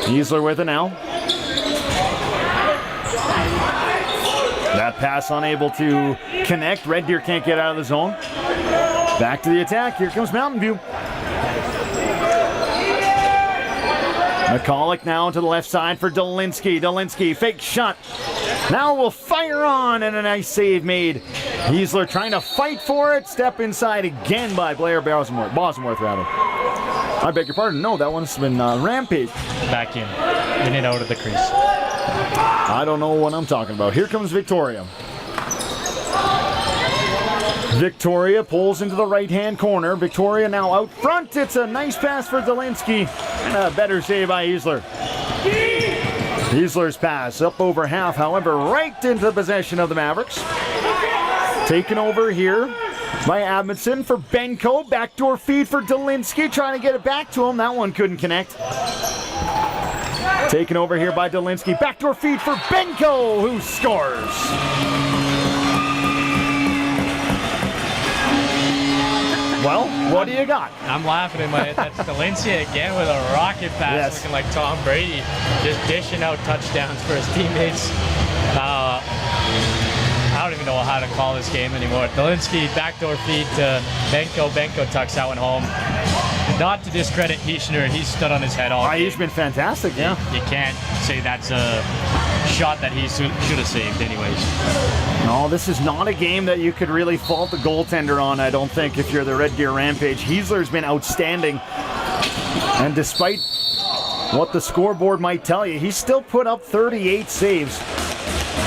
Heisler with it now. That pass unable to connect. Red Deer can't get out of the zone. Back to the attack. Here comes Mountain View. McCulloch now to the left side for Dolinsky. Dolinsky, fake shot. Now will fire on, and a nice save made. Heisler trying to fight for it. Step inside again by Blair Bosworth rather. I beg your pardon. No, that one's been Rampage. Back in and out of the crease. I don't know what I'm talking about. Here comes Victoria. Victoria pulls into the right-hand corner. Victoria now out front. It's a nice pass for Dolinsky. And a better save by Heisler. Heisler's pass up over half, however, right into the possession of the Mavericks. Taken over here by Amundsen for Benko. Backdoor feed for Dolinsky. Trying to get it back to him. That one couldn't connect. Taken over here by Dolinsky. Backdoor feed for Benko, who scores. Well, what do you got? I'm laughing in my head. That's Dolinsky again with a rocket pass, looking like Tom Brady, just dishing out touchdowns for his teammates. I don't even know how to call this game anymore. Dolinsky backdoor feed to Benko. Benko tucks that one home. Not to discredit Heisler, he's stood on his head all game. He's been fantastic, yeah. You can't say that's a shot that he should have saved anyways. No, this is not a game that you could really fault the goaltender on, I don't think, if you're the Red Deer Rampage. Heisler's been outstanding. And despite what the scoreboard might tell you, he's still put up 38 saves.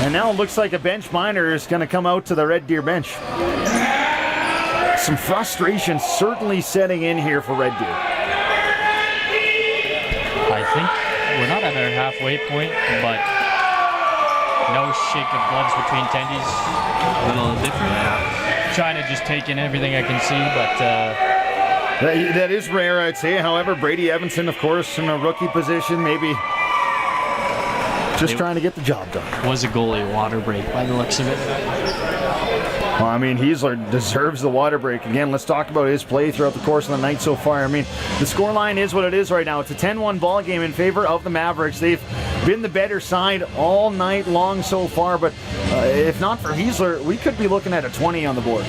And now it looks like a bench minor is going to come out to the Red Deer bench. Some frustration certainly setting in here for Red Deer. I think we're not at our halfway point, but no shake of gloves between tendies. A little different. Trying to just take in everything I can see, but that is rare, I'd say. However, Brady Evanson, of course, in a rookie position, maybe just trying to get the job done. Was a goalie water break by the looks of it. Well, I mean, Heisler deserves the water break. Again, let's talk about his play throughout the course of the night so far. I mean, the scoreline is what it is right now. It's a 10-1 ball game in favor of the Mavericks. They've been the better side all night long so far, but if not for Heisler, we could be looking at a 20 on the board.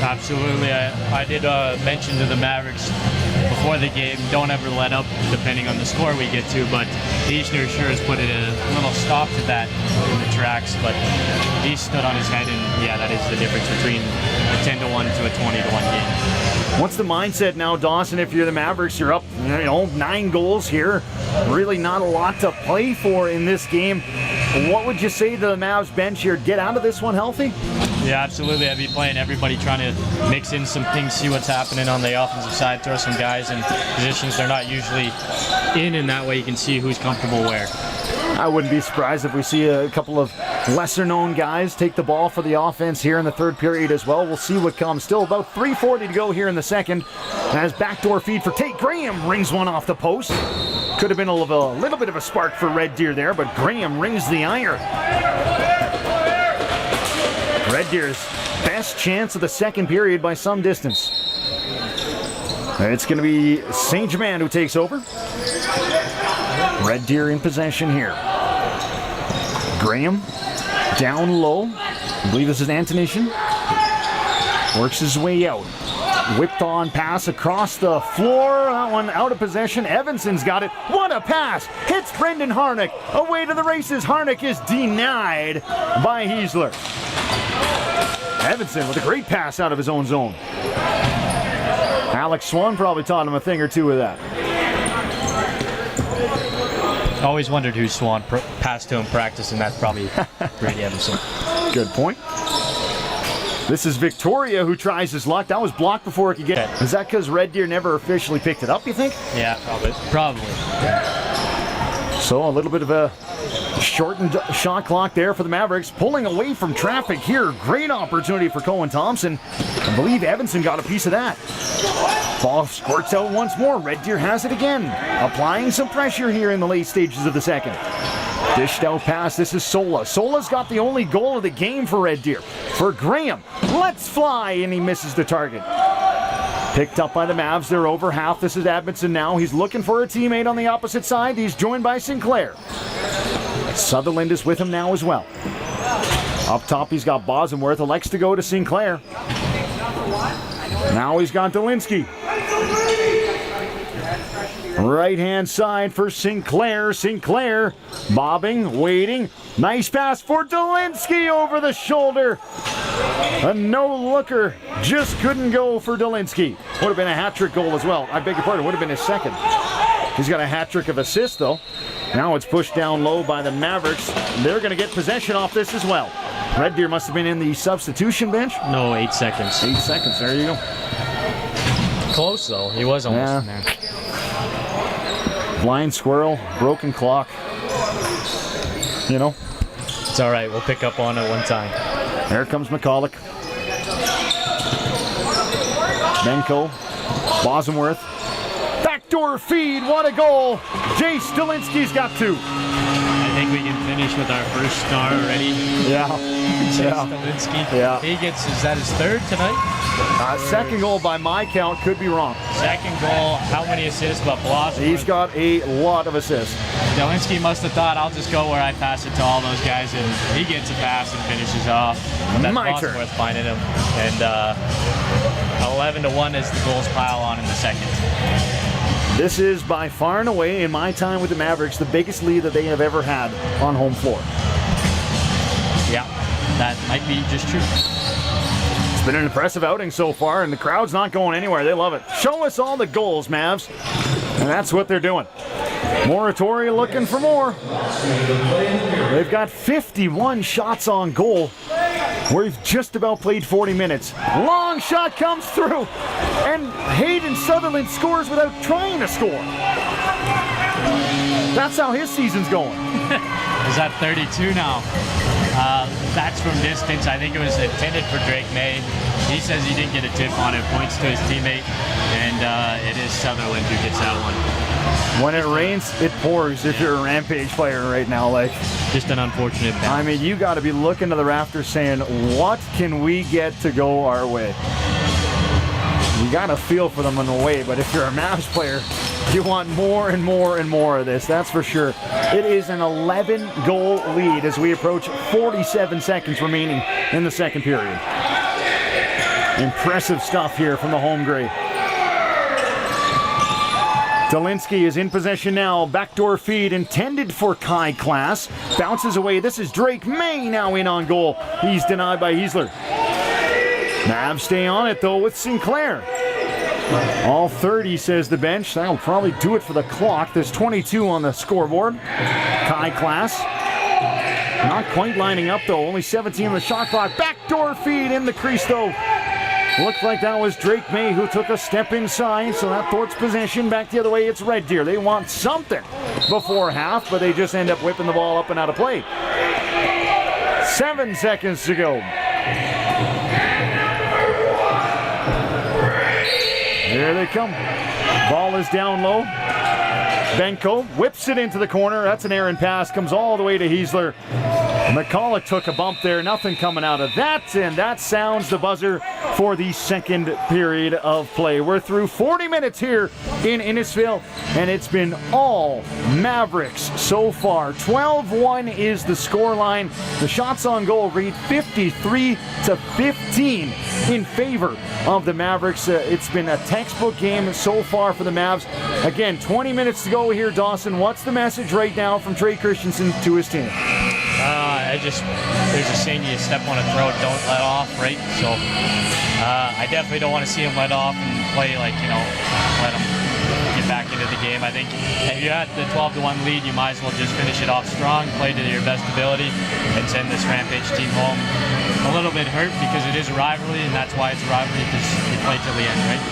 Absolutely. I did mention to the Mavericks before the game, don't ever let up depending on the score we get to, but Eisner sure has put a little stop to that in the tracks, but he stood on his head, and yeah, that is the difference between a 10-1 to a 20-1 game. What's the mindset now, Dawson? If you're the Mavericks, you're up 9 goals here. Really not a lot to play for in this game. What would you say to the Mavs bench here? Get out of this one healthy? Yeah, absolutely. I'd be playing everybody, trying to mix in some things, see what's happening on the offensive side, throw some guys in positions they're not usually in, and that way you can see who's comfortable where. I wouldn't be surprised if we see a couple of lesser-known guys take the ball for the offense here in the third period as well. We'll see what comes. Still about 3:40 to go here in the second. As backdoor feed for Tate Graham rings one off the post. Could have been a little bit of a spark for Red Deer there, but Graham rings the iron. Red Deer's best chance of the second period by some distance. It's going to be St. Germain who takes over. Red Deer in possession here. Graham down low. I believe this is intermission. Works his way out. Whipped on pass across the floor. That one out of possession. Evanson's got it. What a pass! Hits Brendan Harnick. Away to the races. Harnick is denied by Heisler. Evanson with a great pass out of his own zone. Alex Swan probably taught him a thing or two with that. Always wondered who Swan passed to him practice, and that's probably Brady Evanson. Good point. This is Victoria who tries his luck. That was blocked before it could get it. Is that because Red Deer never officially picked it up, you think? Yeah, probably. So a little bit of a shortened shot clock there for the Mavericks. Pulling away from traffic here. Great opportunity for Cohen Thompson. I believe Evanson got a piece of that. Ball squirts out once more. Red Deer has it again. Applying some pressure here in the late stages of the second. Dished out pass. This is Sola. Sola's got the only goal of the game for Red Deer. For Graham. Let's fly. And he misses the target. Picked up by the Mavs. They're over half. This is Edmondson now. He's looking for a teammate on the opposite side. He's joined by Sinclair. Sutherland is with him now as well. Up top, he's got Bosworth. Elects to go to Sinclair. Now he's got Dolinsky. Right-hand side for Sinclair. Sinclair bobbing, waiting. Nice pass for Dolinsky over the shoulder. A no-looker just couldn't go for Dolinsky. Would have been a hat-trick goal as well. I beg your pardon, would have been his second. He's got a hat-trick of assists, though. Now it's pushed down low by the Mavericks. They're going to get possession off this as well. Red Deer must have been in the substitution bench. No, 8 seconds. 8 seconds, there you go. Close, though. He was almost in there. Blind squirrel, broken clock. You know. It's all right. We'll pick up on it one time. There comes McCulloch. Benko. Bosworth. Backdoor feed. What a goal. Jace Dolinsky's got 2. I think we can finish with our first star already. Yeah. Dolinsky. Yeah. He gets, is that his third tonight? Second goal by my count, could be wrong. Second goal, how many assists but blocks? He's got a lot of assists. Dolinsky must have thought, I'll just go where I pass it to all those guys, and he gets a pass and finishes off. But that's My turn. Bosworth finding him. And 11-1 as the goals pile on in the second. This is by far and away, in my time with the Mavericks, the biggest lead that they have ever had on home floor. Yeah, that might be just true. It's been an impressive outing so far, and the crowd's not going anywhere. They love it. Show us all the goals, Mavs. And that's what they're doing. Moratori looking for more. They've got 51 shots on goal. We've just about played 40 minutes. Long shot comes through, and Hayden Sutherland scores without trying to score. That's how his season's going. Is that 32 now? That's from distance. I think it was intended for Drake May. He says he didn't get a tip on it, points to his teammate, and it is Sutherland who gets that one. When it rains, it pours if you're a Rampage player right now. Like, just an unfortunate pass. I mean, you got to be looking to the rafters saying, what can we get to go our way? You got to feel for them in a way, but if you're a Mavs player, you want more and more and more of this, that's for sure. It is an 11-goal lead as we approach 47 seconds remaining in the second period. Impressive stuff here from the home gray. Dolinsky is in possession now. Backdoor feed intended for Kai Klass. Bounces away. This is Drake May now in on goal. He's denied by Hiesler. Mavs stay on it though with Sinclair. All 30, says the bench. That'll probably do it for the clock. There's 22 on the scoreboard. Kai Klass not quite lining up though. Only 17 on the shot clock. Backdoor feed in the crease though. Looked like that was Drake May who took a step inside, so that thwarts possession. Back the other way, it's Red Deer. They want something before half, but they just end up whipping the ball up and out of play. 7 seconds to go. Here they come. Ball is down low. Benko whips it into the corner. That's an errant pass. Comes all the way to Hiesler. McCulloch took a bump there. Nothing coming out of that. And that sounds the buzzer for the second period of play. We're through 40 minutes here in Innisfil. And it's been all Mavericks so far. 12-1 is the scoreline. The shots on goal read 53-15 in favor of the Mavericks. It's been a textbook game so far for the Mavs. Again, 20 minutes to go here, Dawson. What's the message right now from Trey Christensen to his team? There's a saying, you step on a throat, don't let off, right? So I definitely don't want to see him let off and play like, let him get back into the game. I think if you're at the 12-1 lead, you might as well just finish it off strong, play to your best ability, and send this Rampage team home a little bit hurt because it is a rivalry, and that's why it's a rivalry, because you play till the end, right?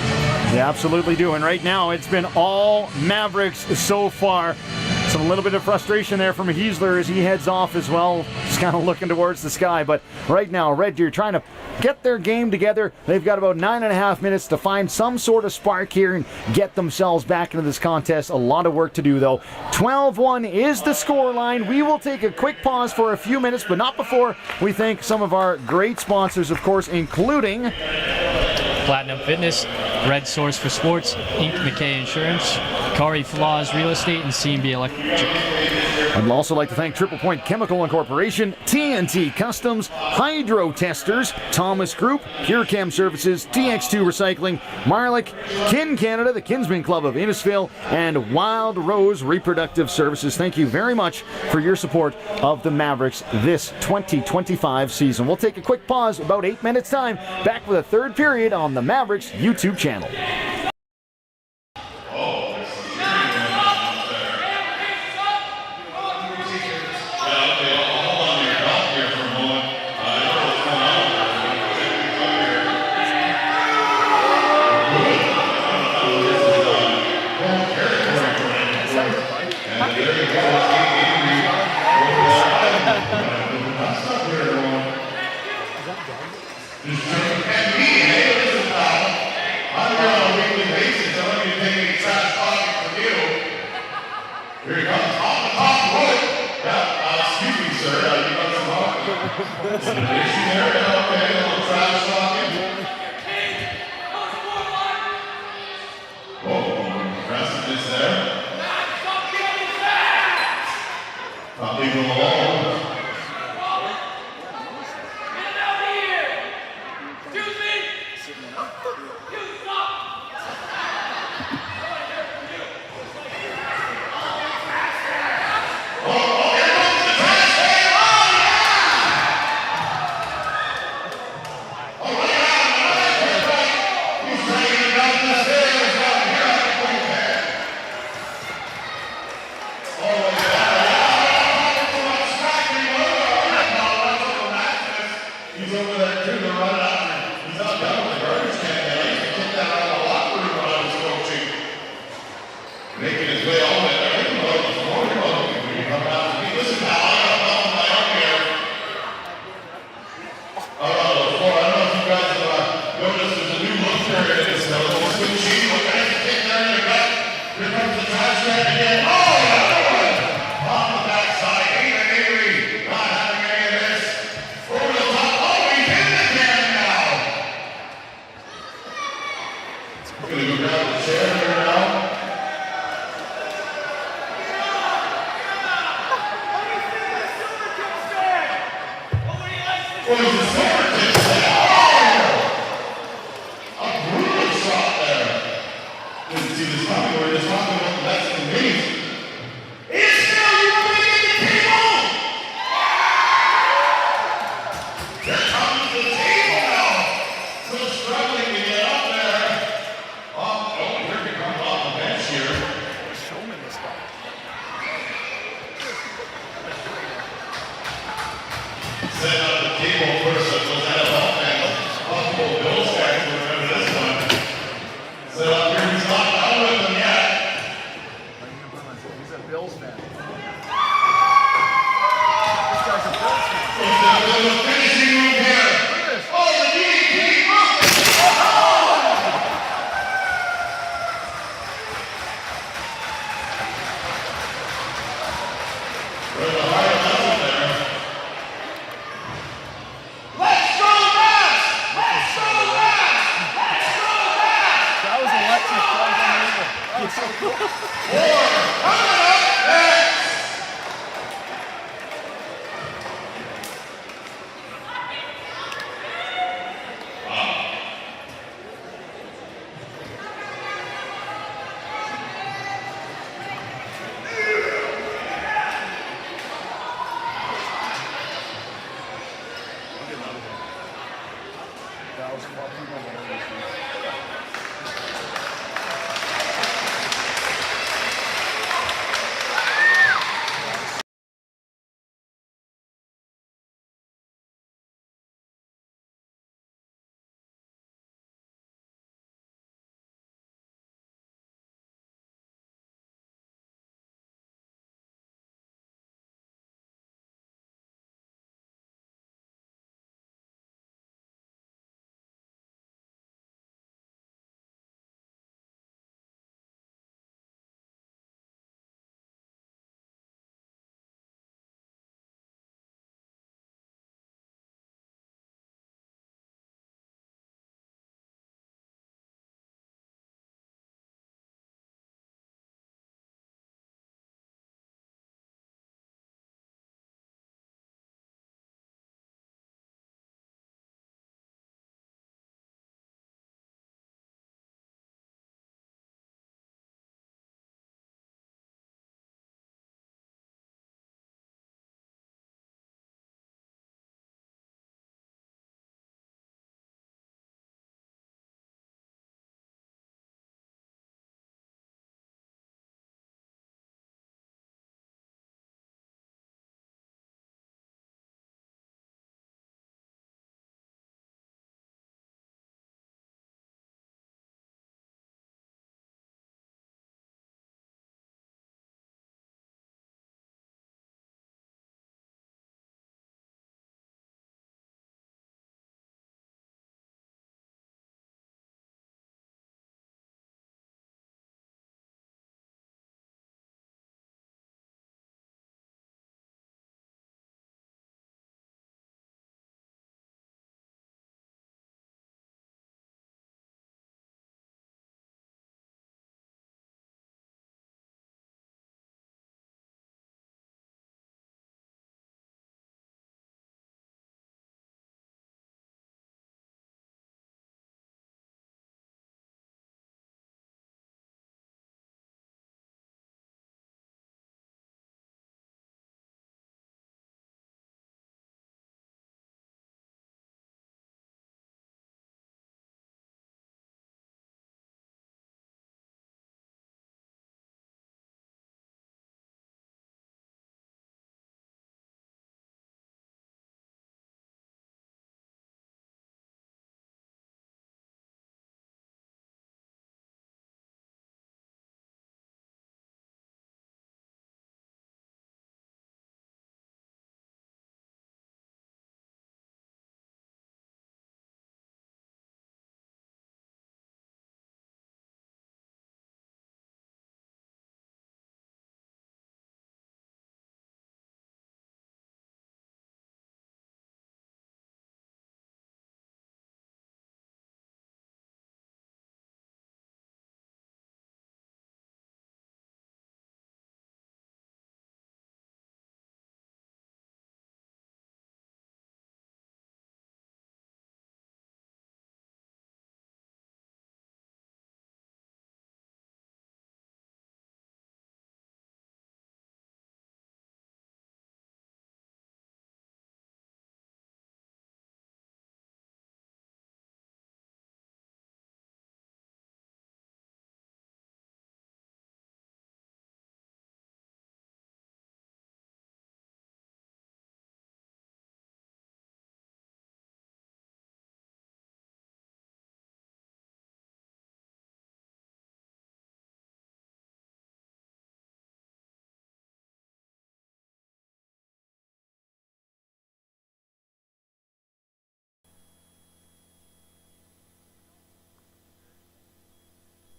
They absolutely do, and right now it's been all Mavericks so far. Some little bit of frustration there from Hiesler as he heads off as well. Just kind of looking towards the sky. But right now, Red Deer trying to get their game together. They've got about 9.5 minutes to find some sort of spark here and get themselves back into this contest. A lot of work to do, though. 12-1 is the scoreline. We will take a quick pause for a few minutes, but not before we thank some of our great sponsors, of course, including Platinum Fitness, Red Source for Sports, Inc. McKay Insurance, Kari Flaws Real Estate, and C&B Electric. I'd also like to thank Triple Point Chemical Incorporation, TNT Customs, Hydro Testers, Thomas Group, Pure Chem Services, TX2 Recycling, Marlick, Kin Canada, the Kinsman Club of Innisfil, and Wild Rose Reproductive Services. Thank you very much for your support of the Mavericks this 2025 season. We'll take a quick pause, about 8 minutes time, back with a third period on the Mavericks YouTube channel.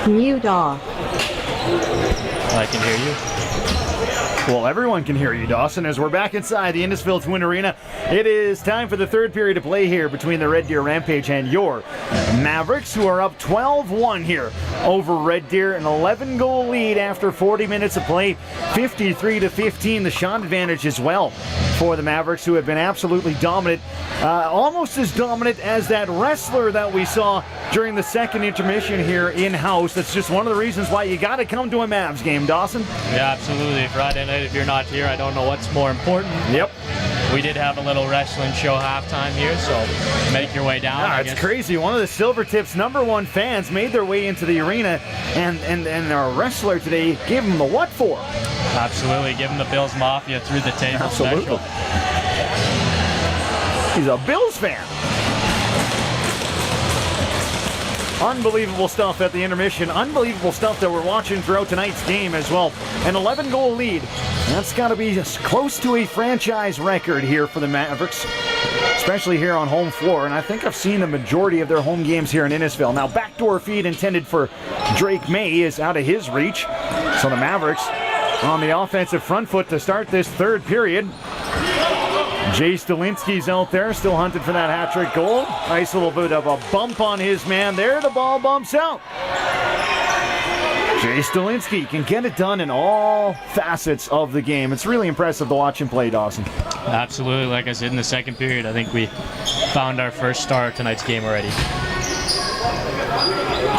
Mute off. I can hear you. Well, everyone can hear you, Dawson, as we're back inside the Innisfil Twin Arena. It is time for the third period of play here between the Red Deer Rampage and your Mavericks, who are up 12-1 here over Red Deer. An 11-goal lead after 40 minutes of play, 53-15. The shot advantage as well for the Mavericks, who have been absolutely dominant, almost as dominant as that wrestler that we saw during the second intermission here in-house. That's just one of the reasons why you got to come to a Mavs game, Dawson. Yeah, absolutely. Friday night, if you're not here, I don't know what's more important. Yep. we did have a little wrestling show halftime here, so make your way down. Yeah, it's crazy. One of the Silvertips' #1 fans made their way into the arena, and our wrestler today gave him the what for? Absolutely, give him the Bills Mafia through the table. Absolutely. Special. He's a Bills fan. Unbelievable stuff at the intermission. Unbelievable stuff that we're watching throughout tonight's game as well. An 11-goal lead. That's got to be close to a franchise record here for the Mavericks, especially here on home floor. And I think I've seen the majority of their home games here in Innisfil. Now, backdoor feed intended for Drake May is out of his reach. So the Mavericks on the offensive front foot to start this third period. Jay Stolinski's out there, still hunting for that hat-trick goal. Nice little bit of a bump on his man there. The ball bumps out. Jay Stolinski can get it done in all facets of the game. It's really impressive to watch him play, Dawson. Absolutely. Like I said, in the second period, I think we found our first star of tonight's game already.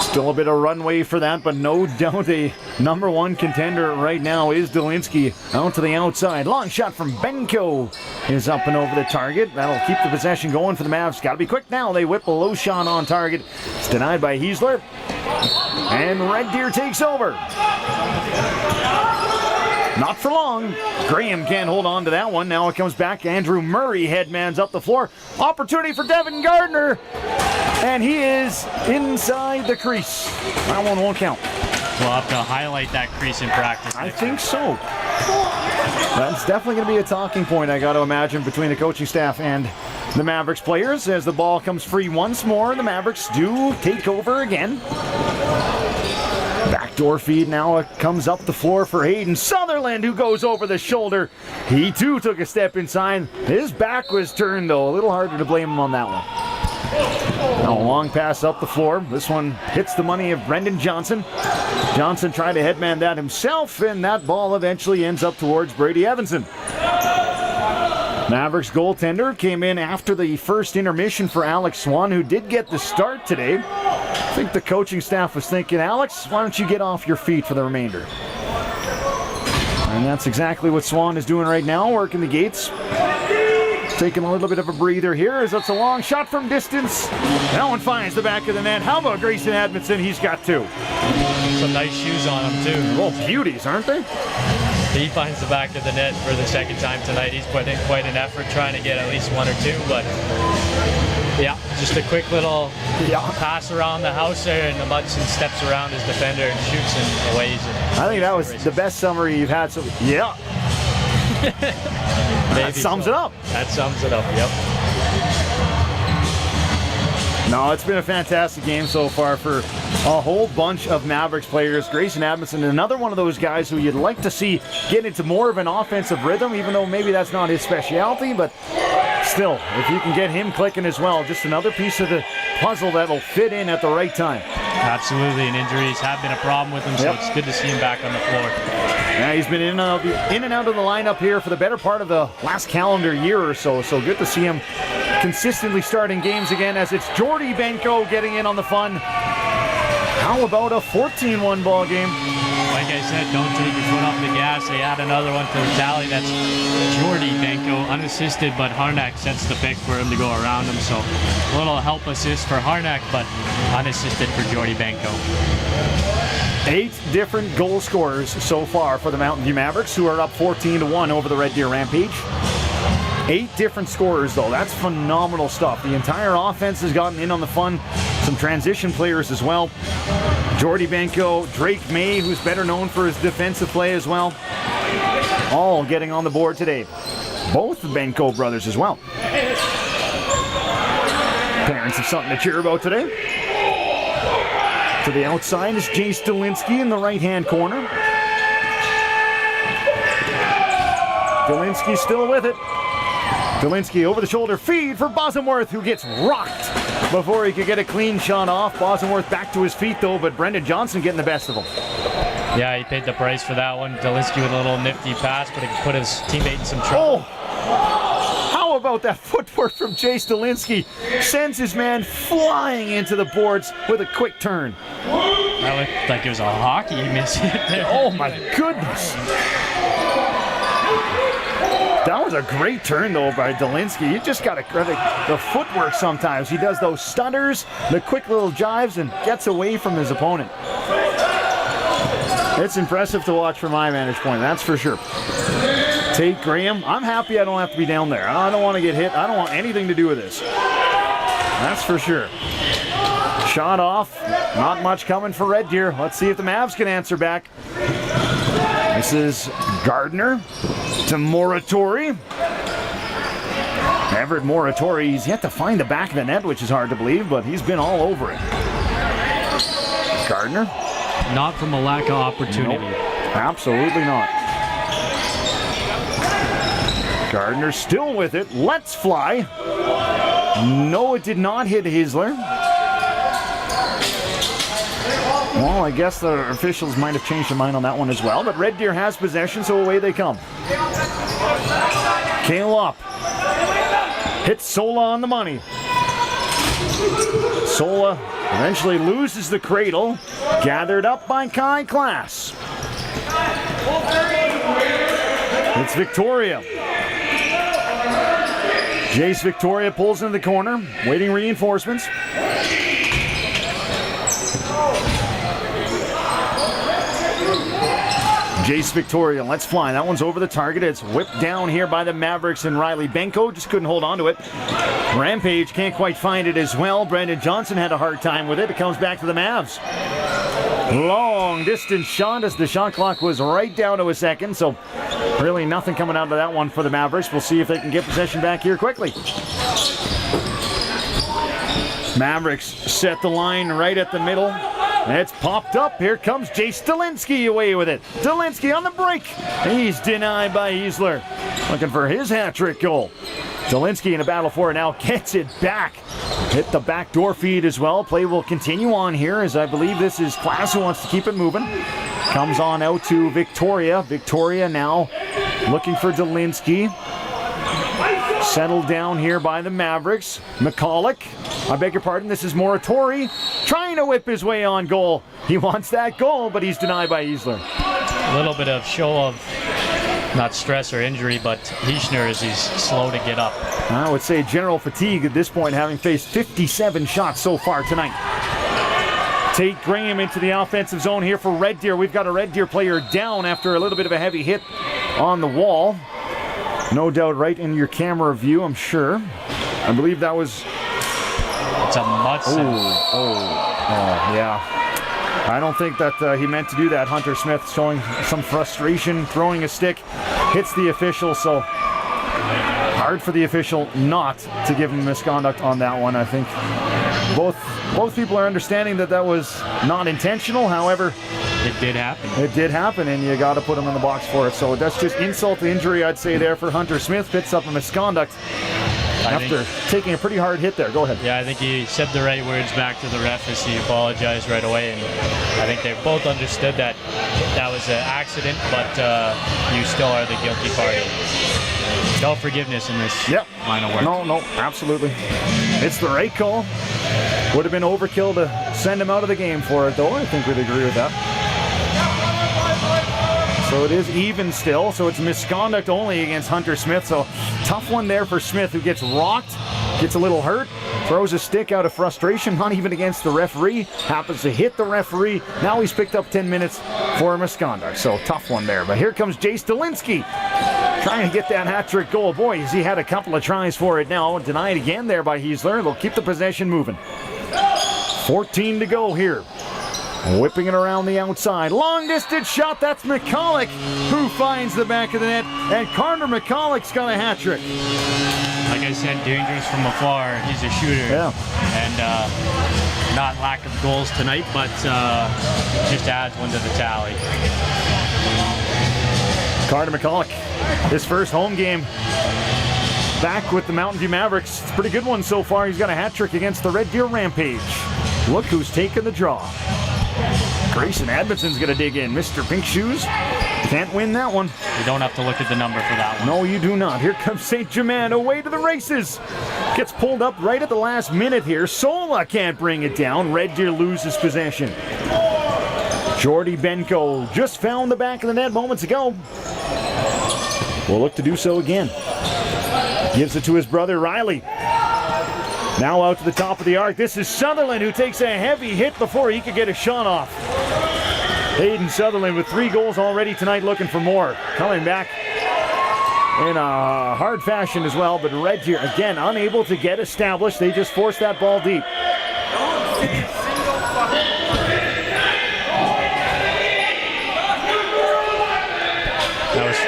Still a bit of runway for that, but no doubt a #1 contender right now is Dolinski. Out to the outside. Long shot from Benko is up and over the target. That'll keep the possession going for the Mavs. Got to be quick now. They whip a low shot on target. It's denied by Heisler. And Red Deer takes over. Not for long. Graham can't hold on to that one. Now it comes back. Andrew Murray headmans up the floor. Opportunity for Devin Gardner. And he is inside the crease. That one won't count. We'll have to highlight that crease in practice. I think so. That's definitely going to be a talking point, I got to imagine, between the coaching staff and the Mavericks players. As the ball comes free once more, the Mavericks do take over again. Backdoor feed now comes up the floor for Hayden Sutherland, who goes over the shoulder. He too took a step inside. His back was turned, though. A little harder to blame him on that one. Now a long pass up the floor. This one hits the money of Brendan Johnson. Johnson tried to headman that himself, and that ball eventually ends up towards Brady Evanson. Mavericks goaltender came in after the first intermission for Alex Swan, who did get the start today. I think the coaching staff was thinking, Alex, why don't you get off your feet for the remainder? And that's exactly what Swan is doing right now, working the gates. Taking a little bit of a breather here as that's a long shot from distance. That one finds the back of the net. How about Grayson Edmondson? He's got two. Some nice shoes on him, too. Well, beauties, aren't they? He finds the back of the net for the second time tonight. He's put in quite an effort trying to get at least one or two, but yeah, just a quick little pass around the house there, and the Mudson steps around his defender and shoots and away. I think that was the best summary you've had. So, yeah. That sums it up. That sums it up, yep. No, it's been a fantastic game so far for a whole bunch of Mavericks players. Grayson Adamson, another one of those guys who you'd like to see get into more of an offensive rhythm, even though maybe that's not his specialty, but still, if you can get him clicking as well, just another piece of the puzzle that'll fit in at the right time. Absolutely, and injuries have been a problem with him, so it's good to see him back on the floor. Yeah, he's been in and out of the lineup here for the better part of the last calendar year or so, so good to see him consistently starting games again as it's Jordy Benko getting in on the fun. How about a 14-1 ball game? Like I said, don't take your foot off the gas. They add another one to the tally. That's Jordy Benko, unassisted, but Harnack sets the pick for him to go around him. So a little help assist for Harnack, but unassisted for Jordy Benko. 8 different goal scorers so far for the Mountain View Mavericks, who are up 14-1 over the Red Deer Rampage. 8 different scorers, though. That's phenomenal stuff. The entire offense has gotten in on the fun. Some transition players as well. Jordy Benko, Drake May, who's better known for his defensive play as well. All getting on the board today. Both the Benko brothers as well. Parents have something to cheer about today. To the outside is Jay Stolinski in the right-hand corner. Stolinski still with it. Stolinski over the shoulder feed for Bosworth, who gets rocked before he could get a clean shot off. Bosworth back to his feet though, but Brendan Johnson getting the best of him. Yeah, he paid the price for that one. Stolinski with a little nifty pass, but it put his teammate in some trouble. Oh, how about that footwork from Jay Stolinski? Sends his man flying into the boards with a quick turn. That looked like it was a hockey miss hit there. Oh my goodness. That was a great turn, though, by Delinsky. You just got to credit the footwork sometimes. He does those stutters, the quick little jives, and gets away from his opponent. It's impressive to watch from my vantage point, that's for sure. Tate Graham, I'm happy I don't have to be down there. I don't want to get hit. I don't want anything to do with this. That's for sure. Shot off. Not much coming for Red Deer. Let's see if the Mavs can answer back. This is Gardner to Moratori. Everett Moratori, he's yet to find the back of the net, which is hard to believe, but he's been all over it. Gardner. Not from a lack of opportunity. Nope, absolutely not. Gardner still with it. Let's fly. No, it did not hit Hisler. Well, I guess the officials might have changed their mind on that one as well, but Red Deer has possession, so away they come. Kale up. Hits Sola on the money. Sola eventually loses the cradle. Gathered up by Kai Klaas. It's Victoria. Jace Victoria pulls into the corner, waiting reinforcements. Jace Victoria, let's fly. That one's over the target. It's whipped down here by the Mavericks and Riley Benko. Just couldn't hold on to it. Rampage can't quite find it as well. Brandon Johnson had a hard time with it. It comes back to the Mavs. Long distance shot as the shot clock was right down to a second. So really nothing coming out of that one for the Mavericks. We'll see if they can get possession back here quickly. Mavericks set the line right at the middle. It's popped up. Here comes Jace Delinsky away with it. Delinsky on the break. He's denied by Hisler. Looking for his hat-trick goal. Delinsky in a battle for it now. Gets it back. Hit the backdoor feed as well. Play will continue on here as I believe this is Klaas who wants to keep it moving. Comes on out to Victoria. Victoria now looking for Delinsky. Settled down here by the Mavericks. McCulloch. I beg your pardon, this is Moratori trying to whip his way on goal. He wants that goal, but he's denied by Hisler. A little bit of show of not stress or injury, but Heishner is he's slow to get up. I would say general fatigue at this point, having faced 57 shots so far tonight. Tate Graham into the offensive zone here for Red Deer. We've got a Red Deer player down after a little bit of a heavy hit on the wall. No doubt right in your camera view, I'm sure. I believe that was... It's a Mudson. Yeah. I don't think that he meant to do that. Hunter Smith showing some frustration, throwing a stick, hits the official, so hard for the official not to give him misconduct on that one. I think both people are understanding that that was not intentional. However, it did happen. It did happen, and you got to put him in the box for it. So that's just insult to injury, I'd say, there for Hunter Smith. Picks up a misconduct after taking a pretty hard hit there. Go ahead. Yeah, I think he said the right words back to the ref as he apologized right away, and I think they both understood that that was an accident, but you still are the guilty party. No forgiveness in this line of work. No, absolutely. It's the right call. Would have been overkill to send him out of the game for it, though. I think we'd agree with that. So it is even still, so it's misconduct only against Hunter Smith. So tough one there for Smith, who gets rocked, gets a little hurt, throws a stick out of frustration, not even against the referee, happens to hit the referee. Now he's picked up 10 minutes for misconduct. So tough one there. But here comes Jace Delinsky trying to get that hat-trick goal. Boy, he had a couple of tries for it now. Denied again there by Hisler. They'll keep the possession moving. 14 to go here. Whipping it around the outside. Long distance shot. That's McCulloch who finds the back of the net. And Carter McCulloch's got a hat trick. Like I said, dangerous from afar. He's a shooter. Yeah. And not lack of goals tonight, but just adds one to the tally. Carter McCulloch, his first home game back with the Mountain View Mavericks. It's a pretty good one so far. He's got a hat trick against the Red Deer Rampage. Look who's taking the draw. Grayson Edmondson's going to dig in. Mr. Pink Shoes can't win that one. You don't have to look at the number for that one. No, you do not. Here comes St. Germain away to the races. Gets pulled up right at the last minute here. Sola can't bring it down. Red Deer loses possession. Jordy Benko just found the back of the net moments ago. will look to do so again. Gives it to his brother Riley. Now out to the top of the arc. This is Sutherland, who takes a heavy hit before he could get a shot off. Hayden Sutherland with 3 goals already tonight, looking for more. Coming back in a hard fashion as well, but Red Deer, again, unable to get established. They just forced that ball deep.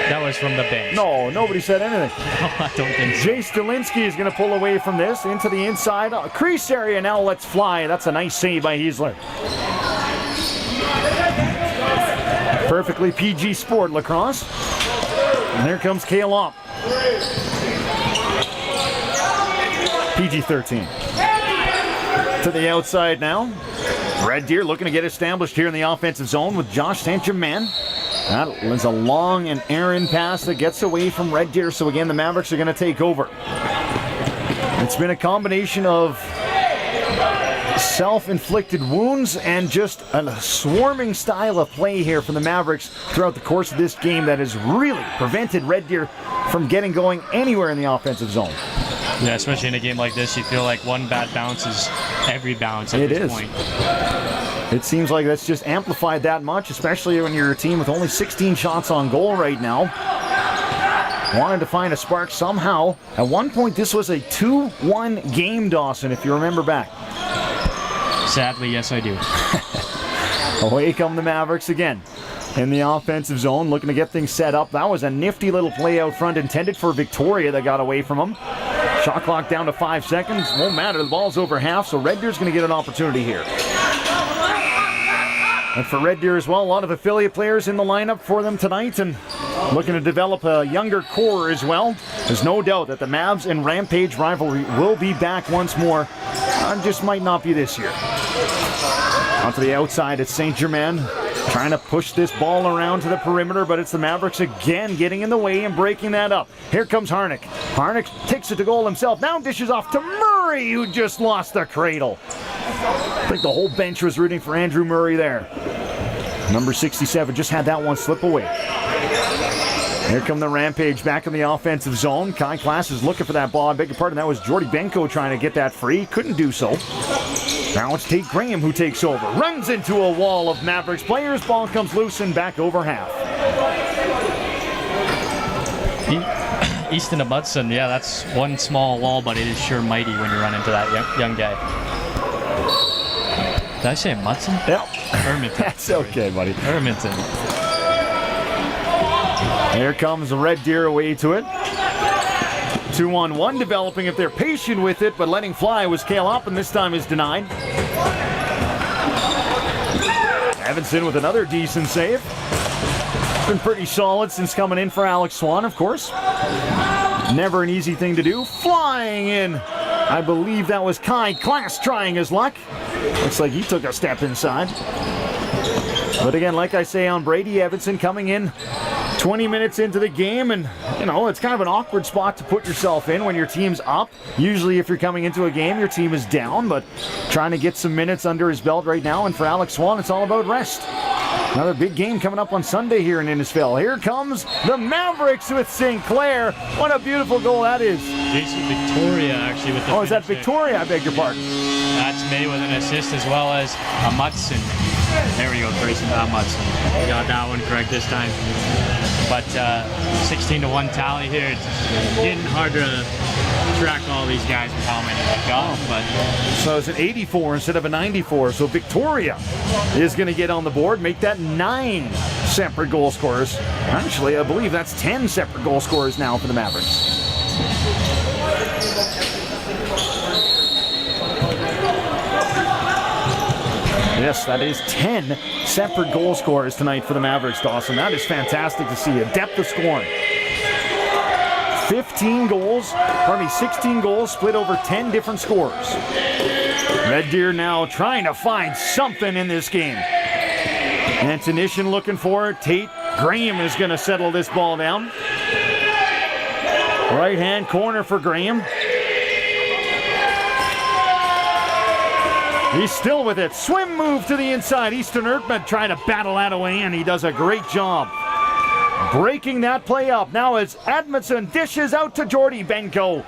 That was from the bench. No, nobody said anything. I don't think so. Jay Stalinsky is going to pull away from this into the inside crease area. Now let's fly. That's a nice save by Heisler. Perfectly PG sport, Lacrosse. And here comes Cale Opp. PG-13. To the outside now. Red Deer looking to get established here in the offensive zone with Josh St. Germain. That is a long and errant pass that gets away from Red Deer. So again, the Mavericks are going to take over. It's been a combination of self-inflicted wounds and just a swarming style of play here from the Mavericks throughout the course of this game that has really prevented Red Deer from getting going anywhere in the offensive zone. Yeah, especially in a game like this, you feel like one bad bounce is every bounce at this point. It seems like that's just amplified that much, especially when you're a team with only 16 shots on goal right now. Wanted to find a spark somehow. At one point, this was a 2-1 game, Dawson, if you remember back. Sadly, yes, I do. Away come the Mavericks again. In the offensive zone, looking to get things set up. That was a nifty little play out front intended for Victoria that got away from him. Shot clock down to 5 seconds. Won't matter. The ball's over half, so Red Deer's going to get an opportunity here. And for Red Deer as well, a lot of affiliate players in the lineup for them tonight and looking to develop a younger core as well. There's no doubt that the Mavs and Rampage rivalry will be back once more. Just might not be this year. Onto the outside, it's St. Germain trying to push this ball around to the perimeter, but it's the Mavericks again getting in the way and breaking that up. Here comes Harnick. Harnick takes it to goal himself. Now dishes off to Murray, who just lost the cradle. I think the whole bench was rooting for Andrew Murray there. Number 67 just had that one slip away. Here come the Rampage back in the offensive zone. Kai Klaas is looking for that ball. I beg your pardon, that was Jordy Benko trying to get that free. Couldn't do so. Now it's Tate Graham who takes over. Runs into a wall of Mavericks players. Ball comes loose and back over half. Easton Abudson, yeah, that's one small wall, but it is sure mighty when you run into that young guy. Did I say Mudson? Yep. Ermington. That's okay, buddy. Ermington. Here comes the Red Deer away to it. 2-on-1 developing if they're patient with it, but letting fly was Cale Opp, and this time is denied. Evanson with another decent save. Been pretty solid since coming in for Alex Swan, of course. Never an easy thing to do. Flying in. I believe that was Kai Klaas trying his luck. Looks like he took a step inside. But again, like I say on Brady Evanson coming in 20 minutes into the game, and you know, it's kind of an awkward spot to put yourself in when your team's up. Usually if you're coming into a game, your team is down, but trying to get some minutes under his belt right now, and for Alex Swan, it's all about rest. Another big game coming up on Sunday here in Innisfil. Here comes the Mavericks with St. Clair. What a beautiful goal that is. Jason Victoria actually with the is that Victoria? I beg your pardon. That's May with an assist as well as Mudson. There we go, Grayson Mudson. We got that one correct this time. But 16-1 tally here. It's getting hard to track all these guys with how many they've got. But so it's an 84 instead of a 94. So Victoria is going to get on the board, make that 9 separate goal scorers. Actually, I believe that's 10 separate goal scorers now for the Mavericks. Yes, that is 10 separate goal scorers tonight for the Mavericks, Dawson. That is fantastic to see. A depth of scoring. 16 goals split over 10 different scorers. Red Deer now trying to find something in this game. Intermission looking for it. Tate Graham is going to settle this ball down. Right-hand corner for Graham. He's still with it. Swim move to the inside. Easton Ertman trying to battle that away, and he does a great job. breaking that play up. Now it's Edmondson, dishes out to Jordy Benko.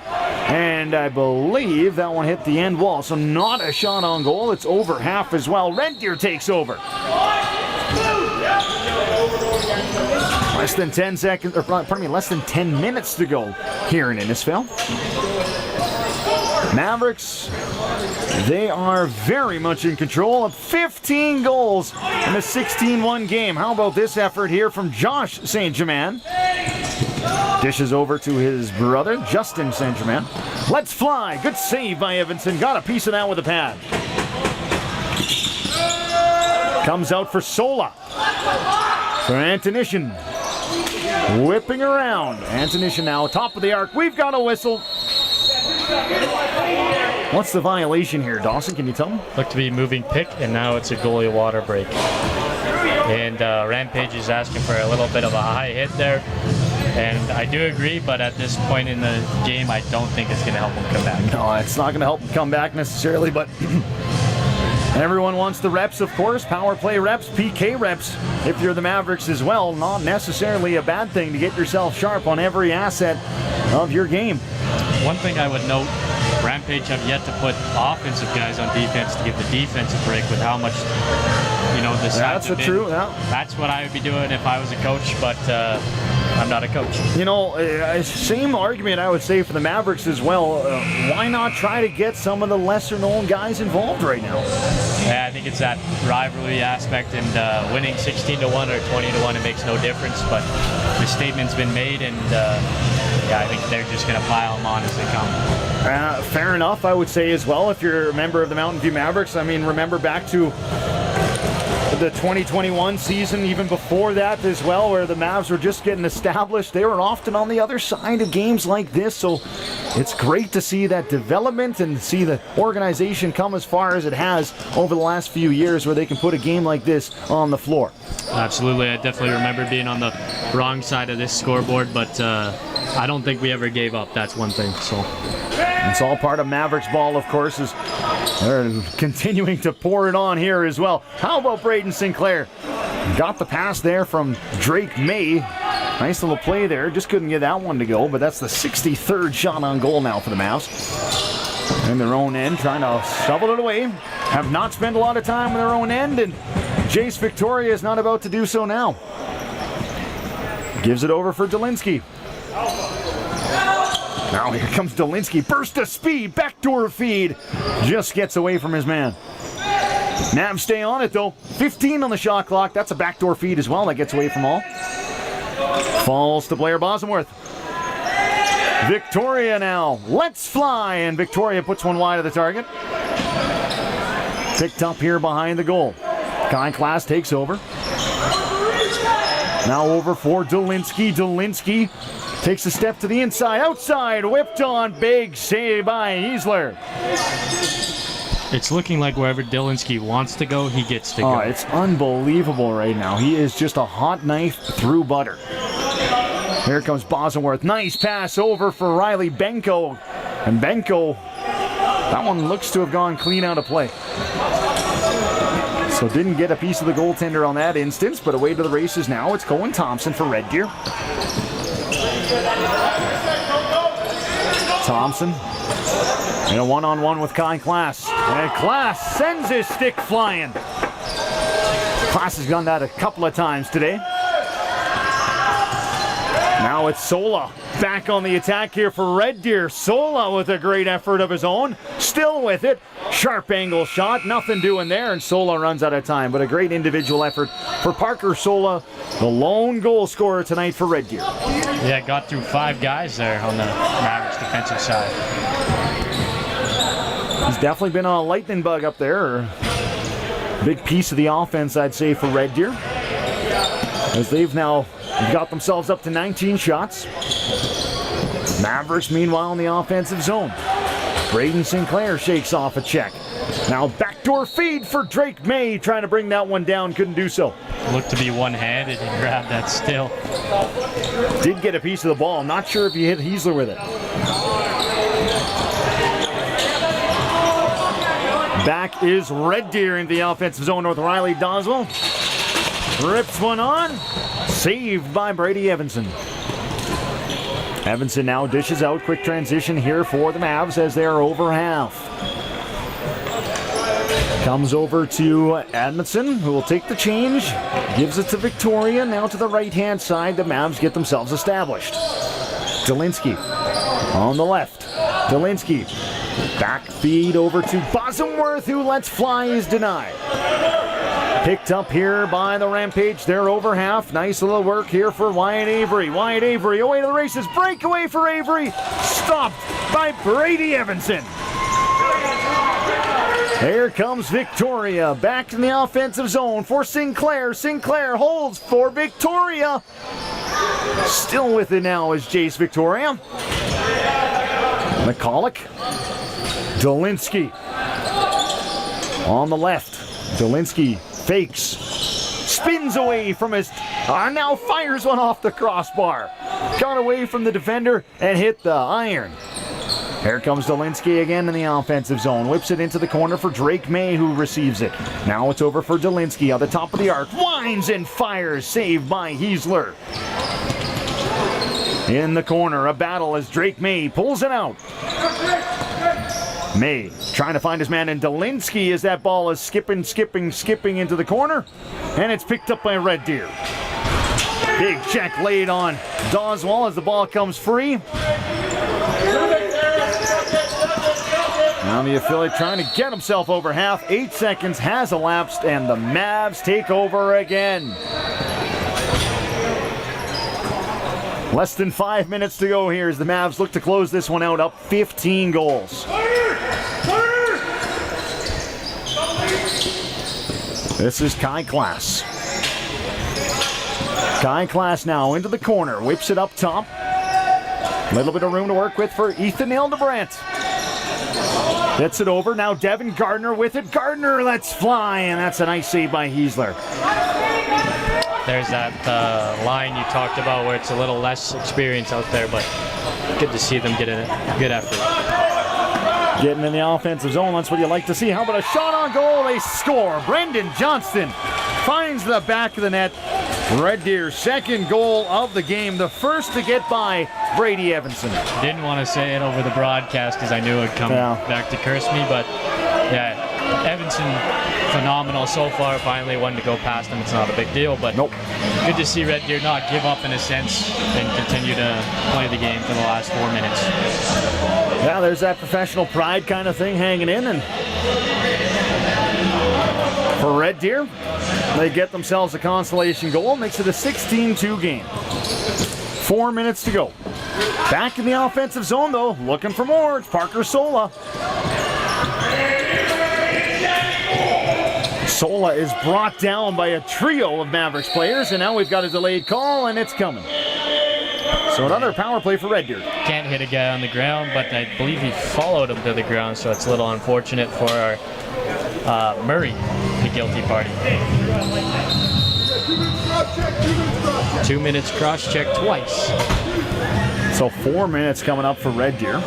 And I believe that one hit the end wall, so not a shot on goal. It's over half as well. Red Deer takes over. Less than 10 seconds, or pardon me, less than 10 minutes to go here in Innisfail. Mavericks, they are very much in control of 15 goals in a 16-1 game. How about this effort here from Josh St. Germain? Dishes over to his brother, Justin St. Germain. Let's fly. Good save by Evanson. Got a piece of that with a pad. Comes out for Sola. For Antonishin. Whipping around. Antonishin now, top of the arc. We've got a whistle. What's the violation here, Dawson? Can you tell me? Looked to be moving pick, and now it's a goalie water break. And Rampage is asking for a little bit of a high hit there. And I do agree, but at this point in the game, I don't think it's going to help him come back. No, it's not going to help him come back necessarily, but everyone wants the reps, of course. Power play reps, PK reps. If you're the Mavericks as well, not necessarily a bad thing to get yourself sharp on every asset of your game. One thing I would note, Rampage have yet to put offensive guys on defense to give the defense a break with how much, the sides have been. True, yeah. That's what I would be doing if I was a coach, but I'm not a coach. Same argument I would say for the Mavericks as well. Why not try to get some of the lesser-known guys involved right now? Yeah, I think it's that rivalry aspect, and winning 16-1 or 20-1, it makes no difference, but the statement's been made, and I think they're just going to pile them on as they come. Fair enough, I would say as well, if you're a member of the Mountain View Mavericks. I mean, remember back to the 2021 season, even before that as well, where the Mavs were just getting established. They were often on the other side of games like this, so it's great to see that development and see the organization come as far as it has over the last few years, where they can put a game like this on the floor. Absolutely. I definitely remember being on the wrong side of this scoreboard, but I don't think we ever gave up. That's one thing. So it's all part of Mavericks ball, of course, as they're continuing to pour it on here as well. How about Braden Sinclair? Got the pass there from Drake May. Nice little play there. Just couldn't get that one to go, but that's the 63rd shot on goal now for the Mavs. In their own end, trying to shovel it away. Have not spent a lot of time in their own end, and Jace Victoria is not about to do so now. Gives it over for Dolinsky. Now here comes Dolinsky. Burst of speed. Backdoor feed. Just gets away from his man. Mavs stay on it though. 15 on the shot clock. That's a backdoor feed as well. That gets away from all. Falls to Blair Bosworth. Victoria now. Let's fly. And Victoria puts one wide of the target. Picked up here behind the goal. Kai Klaas takes over. Now over for Dolinsky. Dolinsky takes a step to the inside. Outside. Whipped on. Big save by Easler. It's looking like wherever Dolinsky wants to go, he gets to go. It's unbelievable right now. He is just a hot knife through butter. Here comes Bosworth. Nice pass over for Riley Benko. And Benko, that one looks to have gone clean out of play. So didn't get a piece of the goaltender on that instance, but away to the races now. It's Cohen Thompson for Red Deer. Thompson in a one-on-one with Kai Klaas. And Klaas sends his stick flying. Klaas has done that a couple of times today. Now it's Sola back on the attack here for Red Deer. Sola with a great effort of his own. Still with it. Sharp angle shot. Nothing doing there, and Sola runs out of time. But a great individual effort for Parker Sola, the lone goal scorer tonight for Red Deer. Yeah, got through 5 guys there on the Mavericks defensive side. He's definitely been a lightning bug up there. Big piece of the offense, I'd say, for Red Deer, as they've now got themselves up to 19 shots. Mavericks, meanwhile, in the offensive zone. Braden Sinclair shakes off a check. Now backdoor feed for Drake May, trying to bring that one down, couldn't do so. Looked to be one-handed and grabbed that still. Did get a piece of the ball. Not sure if he hit Heisler with it. Back is Red Deer in the offensive zone with Riley Doswell. Rips one on. Saved by Brady Evanson. Evanson now dishes out. Quick transition here for the Mavs as they are over half. Comes over to Edmondson, who will take the change. Gives it to Victoria. Now to the right-hand side. The Mavs get themselves established. Delinsky on the left. Delinsky. Back feed over to Bosworth, who lets fly is denied. Picked up here by the Rampage. They're over half. Nice little work here for Wyatt Avery. Wyatt Avery away to the races. Breakaway for Avery. Stopped by Brady Evanson. Here comes Victoria. Back in the offensive zone for Sinclair. Sinclair holds for Victoria. Still with it now is Jace Victoria. McCulloch. Dolinsky. On the left. Dolinsky fakes. Spins away from his... now fires one off the crossbar. Got away from the defender and hit the iron. Here comes Dolinsky again in the offensive zone. Whips it into the corner for Drake May, who receives it. Now it's over for Dolinsky on the top of the arc. Winds and fires. Saved by Heisler. In the corner, a battle as Drake May pulls it out. May trying to find his man, and Dolinsky as that ball is skipping into the corner. And it's picked up by Red Deer. Big check laid on Doswell as the ball comes free. Now the affiliate trying to get himself over half. 8 seconds has elapsed, and the Mavs take over again. Less than 5 minutes to go here as the Mavs look to close this one out, up 15 goals. This is Kai Klaas. Kai Klaas now into the corner, whips it up top. Little bit of room to work with for Ethan Hildebrandt. Gets it over, now Devin Gardner with it. Gardner lets fly, and that's a nice save by Heisler. There's that line you talked about where it's a little less experience out there, but good to see them get a good effort. Getting in the offensive zone, that's what you like to see. How about a shot on goal? They score. Brendan Johnston finds the back of the net. Red Deer's second goal of the game, the first to get by Brady Evanson. Didn't want to say it over the broadcast because I knew it would come back to curse me, but yeah, Evanson, phenomenal so far. Finally one to go past him. It's not a big deal, but good to see Red Deer not give up in a sense and continue to play the game for the last 4 minutes. Yeah, there's that professional pride kind of thing hanging in, and for Red Deer, they get themselves a consolation goal. Makes it a 16-2 game. 4 minutes to go. Back in the offensive zone, though, looking for more. It's Parker Sola. Sola is brought down by a trio of Mavericks players, and now we've got a delayed call, and it's coming. So another power play for Red Deer. Can't hit a guy on the ground, but I believe he followed him to the ground, so it's a little unfortunate for our Murray, the guilty party. 2 minutes cross-check twice. So 4 minutes coming up for Red Deer.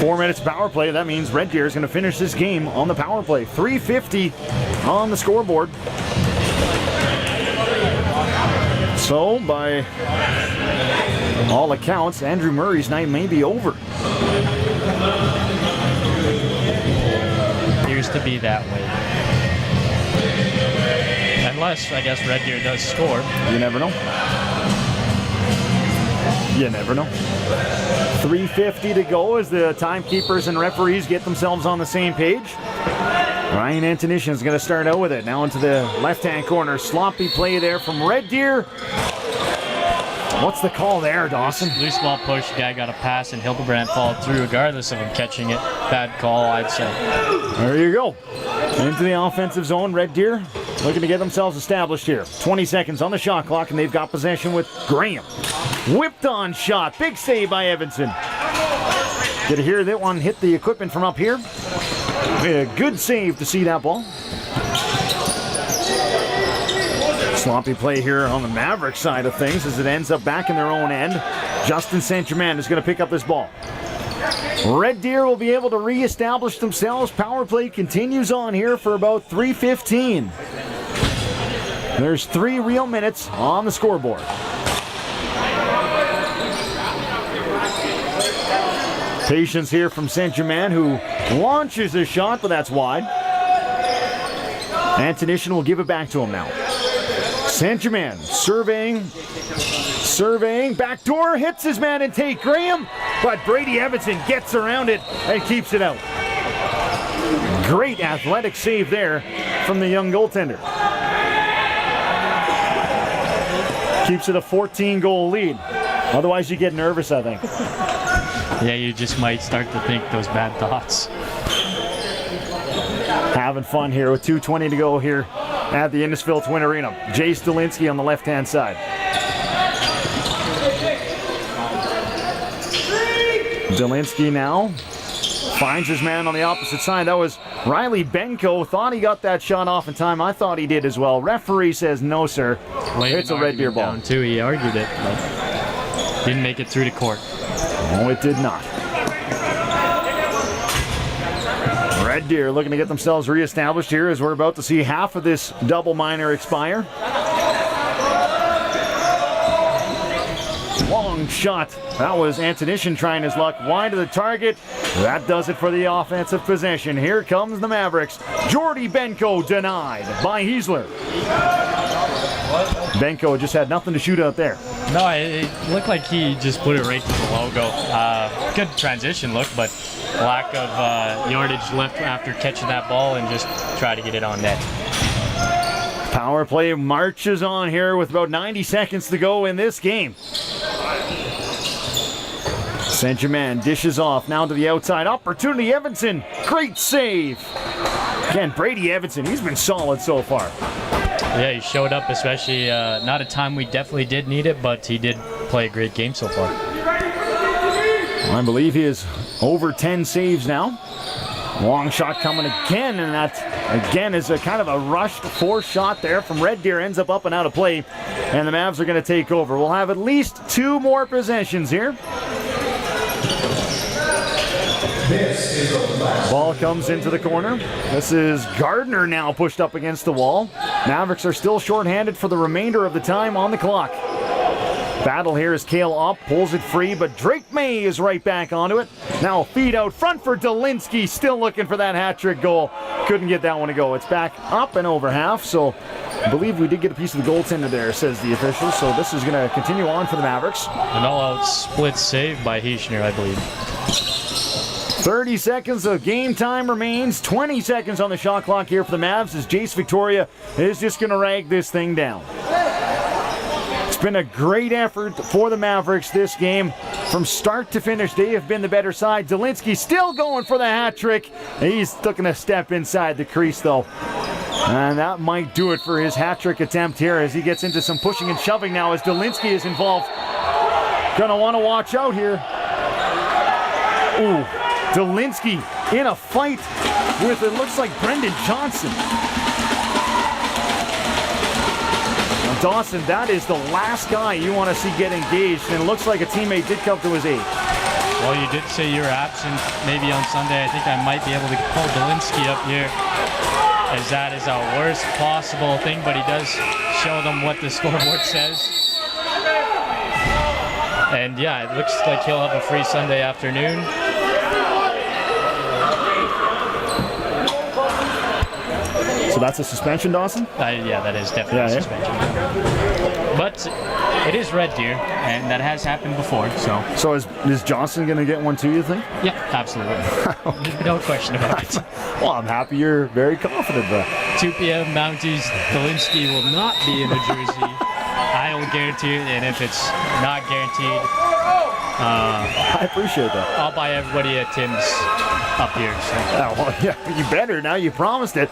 4 minutes power play. That means Red Deer is going to finish this game on the power play. 3:50 on the scoreboard. So, by all accounts, Andrew Murray's night may be over. Appears to be that way. Unless, I guess, Red Deer does score. You never know. You never know. 3:50 to go as the timekeepers and referees get themselves on the same page. Ryan Antonishin is going to start out with it. Now into the left-hand corner. Sloppy play there from Red Deer. What's the call there, Dawson? Loose ball push. Guy got a pass, and Hildebrandt followed through regardless of him catching it. Bad call, I'd say. There you go. Into the offensive zone. Red Deer looking to get themselves established here. 20 seconds on the shot clock, and they've got possession with Graham. Whipped on shot. Big save by Evanson. Did you hear that one hit the equipment from up here? A good save to see that ball. Sloppy play here on the Mavericks side of things as it ends up back in their own end. Justin St. Germain is going to pick up this ball. Red Deer will be able to reestablish themselves. Power play continues on here for about 3:15. There's 3 real minutes on the scoreboard. Patience here from Saint-Germain, who launches a shot, but that's wide. Intermission will give it back to him now. Saint-Germain surveying, backdoor, hits his man and Tate Graham, but Brady Evanson gets around it and keeps it out. Great athletic save there from the young goaltender. Keeps it a 14-goal lead. Otherwise, you get nervous, I think. Yeah, you just might start to think those bad thoughts. Having fun here with 2:20 to go here at the Innisfil Twin Arena. Jay Stalinsky on the left-hand side. Stalinsky now finds his man on the opposite side. That was Riley Benko. Thought he got that shot off in time. I thought he did as well. Referee says no, sir. It's a Red Deer ball. Down too. He argued it, but didn't make it through the court. No, it did not. Red Deer looking to get themselves reestablished here as we're about to see half of this double minor expire. Long shot. That was Intermission trying his luck wide of the target. That does it for the offensive possession. Here comes the Mavericks. Jordy Benko denied by Heisler. Benko just had nothing to shoot out there. No, it looked like he just put it right to the logo. Good transition look, but lack of yardage left after catching that ball and just try to get it on net. Power play marches on here with about 90 seconds to go in this game. Saint-Germain dishes off now to the outside. Opportunity, Evanson. Great save. Again, Brady Evanson, he's been solid so far. Yeah, he showed up, especially not a time we definitely did need it, but he did play a great game so far. I believe he is over 10 saves now. Long shot coming again, and that again is a kind of a rushed forced shot there from Red Deer. Ends up and out of play, and the Mavs are going to take over. We'll have at least 2 more possessions here. Ball comes into the corner. This is Gardner now pushed up against the wall. Mavericks are still shorthanded for the remainder of the time on the clock. Battle here as Kale up, pulls it free, but Drake May is right back onto it. Now feed out front for Delinsky, still looking for that hat-trick goal. Couldn't get that one to go. It's back up and over half, so I believe we did get a piece of the goaltender there, says the official. So this is going to continue on for the Mavericks. An all-out split save by Heisler, I believe. 30 seconds of game time remains. 20 seconds on the shot clock here for the Mavs as Jace Victoria is just going to rag this thing down. It's been a great effort for the Mavericks this game. From start to finish, they have been the better side. Delinsky still going for the hat trick. He's looking to step inside the crease, though. And that might do it for his hat trick attempt here as he gets into some pushing and shoving now as Delinsky is involved. Gonna want to watch out here. Ooh. Delinsky in a fight with, it looks like, Brendan Johnson. Now Dawson, that is the last guy you want to see get engaged, and it looks like a teammate did come to his aid. Well, you did say you were absent maybe on Sunday. I think I might be able to pull Delinsky up here, as that is our worst possible thing, but he does show them what the scoreboard says. And yeah, it looks like he'll have a free Sunday afternoon. So that's a suspension, Dawson? Yeah, that is definitely a suspension. But it is Red Deer, and that has happened before, so. So is Johnson going to get one too, you think? Yeah, absolutely. Okay. No question about it. Well, I'm happy you're very confident, but 2 p.m. Mounties, Delinsky will not be in the jersey. I will guarantee it, and if it's not guaranteed, I appreciate that. I'll buy everybody at Tim's up here. So. Oh, well, yeah, you better now. You promised it.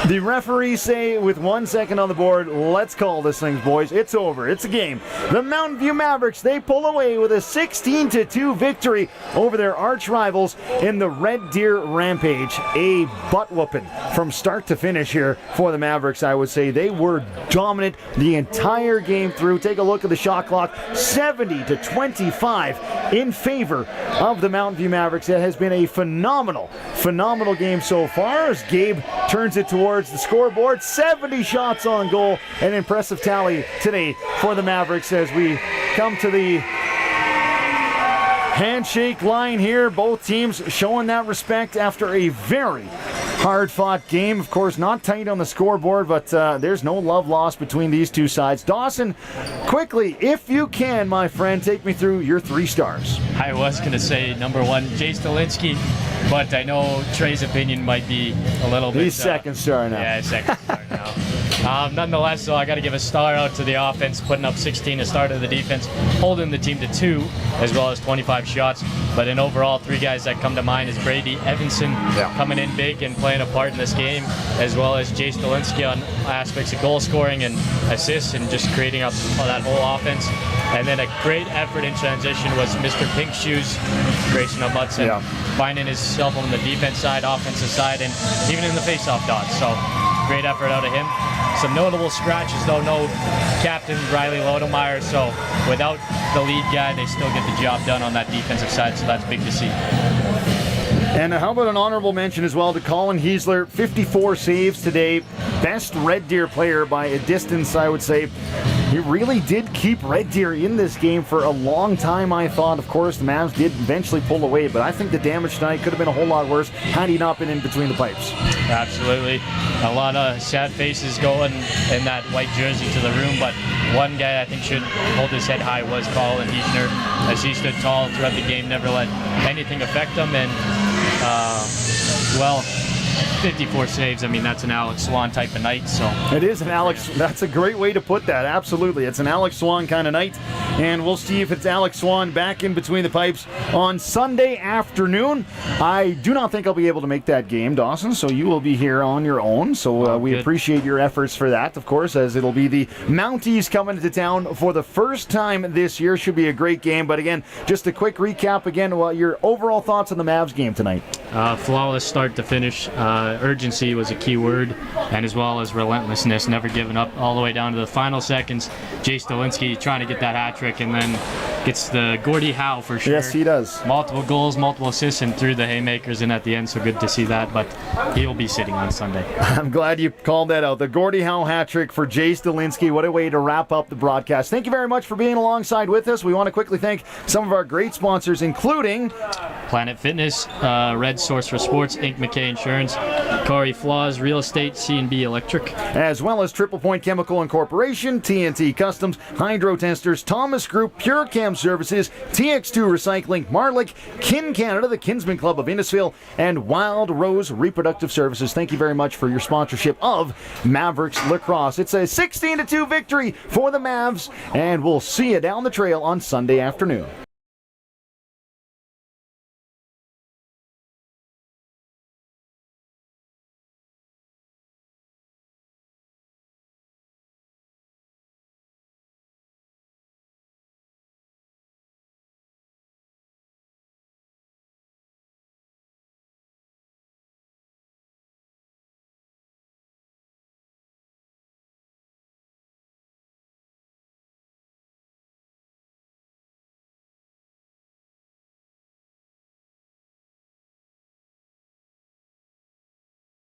The referees say with 1 second on the board, let's call this thing, boys. It's over. It's a game. The Mountain View Mavericks, they pull away with a 16-2 victory over their arch rivals in the Red Deer Rampage. A butt-whooping from start to finish here for the Mavericks, I would say. They were dominant the entire game through. Take a look at the shot clock. 70-25 in favor of the Mountain View Mavericks. It has been a phenomenal game so far as Gabe turns it towards the scoreboard. 70 shots on goal. An impressive tally today for the Mavericks as we come to the handshake line here. Both teams showing that respect after a very hard-fought game. Of course, not tight on the scoreboard, but there's no love lost between these two sides. Dawson, quickly, if you can, my friend, take me through your 3 stars. I was going to say number 1, Jay Stalinsky, but I know Trey's opinion might be a little bit... He's second star now. Yeah, second star now. Nonetheless, though, I got to give a star out to the offense, putting up 16 to start of the defense, holding the team to 2, as well as 25 shots. But in overall, 3 guys that come to mind is Brady Evanson coming in big and playing a part in this game, as well as Jay Stalinsky on aspects of goal scoring and assists and just creating up that whole offense. And then a great effort in transition was Mr. Pink Shoes, Grayson Hudson, finding himself on the defense side, offensive side, and even in the face-off dots. So great effort out of him. Some notable scratches, though. No captain Riley Lodemeyer, so without the lead guy, they still get the job done on that defensive side, so that's big to see. And how about an honorable mention as well to Colin Heisler, 54 saves today. Best Red Deer player by a distance, I would say. He really did keep Red Deer in this game for a long time, I thought. Of course, the Mavs did eventually pull away, but I think the damage tonight could have been a whole lot worse had he not been in between the pipes. Absolutely. A lot of sad faces going in that white jersey to the room, but one guy I think should hold his head high was Colin Heisler, as he stood tall throughout the game, never let anything affect him, and 54 saves. I mean, that's an Alex Swan type of night. So it is an Alex. That's a great way to put that. Absolutely, it's an Alex Swan kind of night, and we'll see if it's Alex Swan back in between the pipes on Sunday afternoon. I do not think I'll be able to make that game, Dawson. So you will be here on your own. So we appreciate your efforts for that, of course, as it'll be the Mounties coming to town for the first time this year. Should be a great game. But again, just a quick recap again. Your overall thoughts on the Mavs game tonight? Flawless start to finish. Urgency was a key word, and as well as relentlessness, never giving up all the way down to the final seconds. Jay Stalinsky trying to get that hat trick, and then gets the Gordie Howe for sure. Yes, he does. Multiple goals, multiple assists, and threw the haymakers in at the end, so good to see that, but he'll be sitting on Sunday. I'm glad you called that out. The Gordie Howe hat trick for Jay Stalinsky. What a way to wrap up the broadcast. Thank you very much for being alongside with us. We want to quickly thank some of our great sponsors, including Planet Fitness, Red Source for Sports, Inc. McKay Insurance, Corey Flaws, Real Estate, C&B Electric, as well as Triple Point Chemical Incorporation, TNT Customs, Hydro Testers, Thomas Group, Pure Chem Services, TX2 Recycling, Marlick, Kin Canada, the Kinsman Club of Innisfil, and Wild Rose Reproductive Services. Thank you very much for your sponsorship of Mavericks Lacrosse. It's a 16-2 victory for the Mavs, and we'll see you down the trail on Sunday afternoon.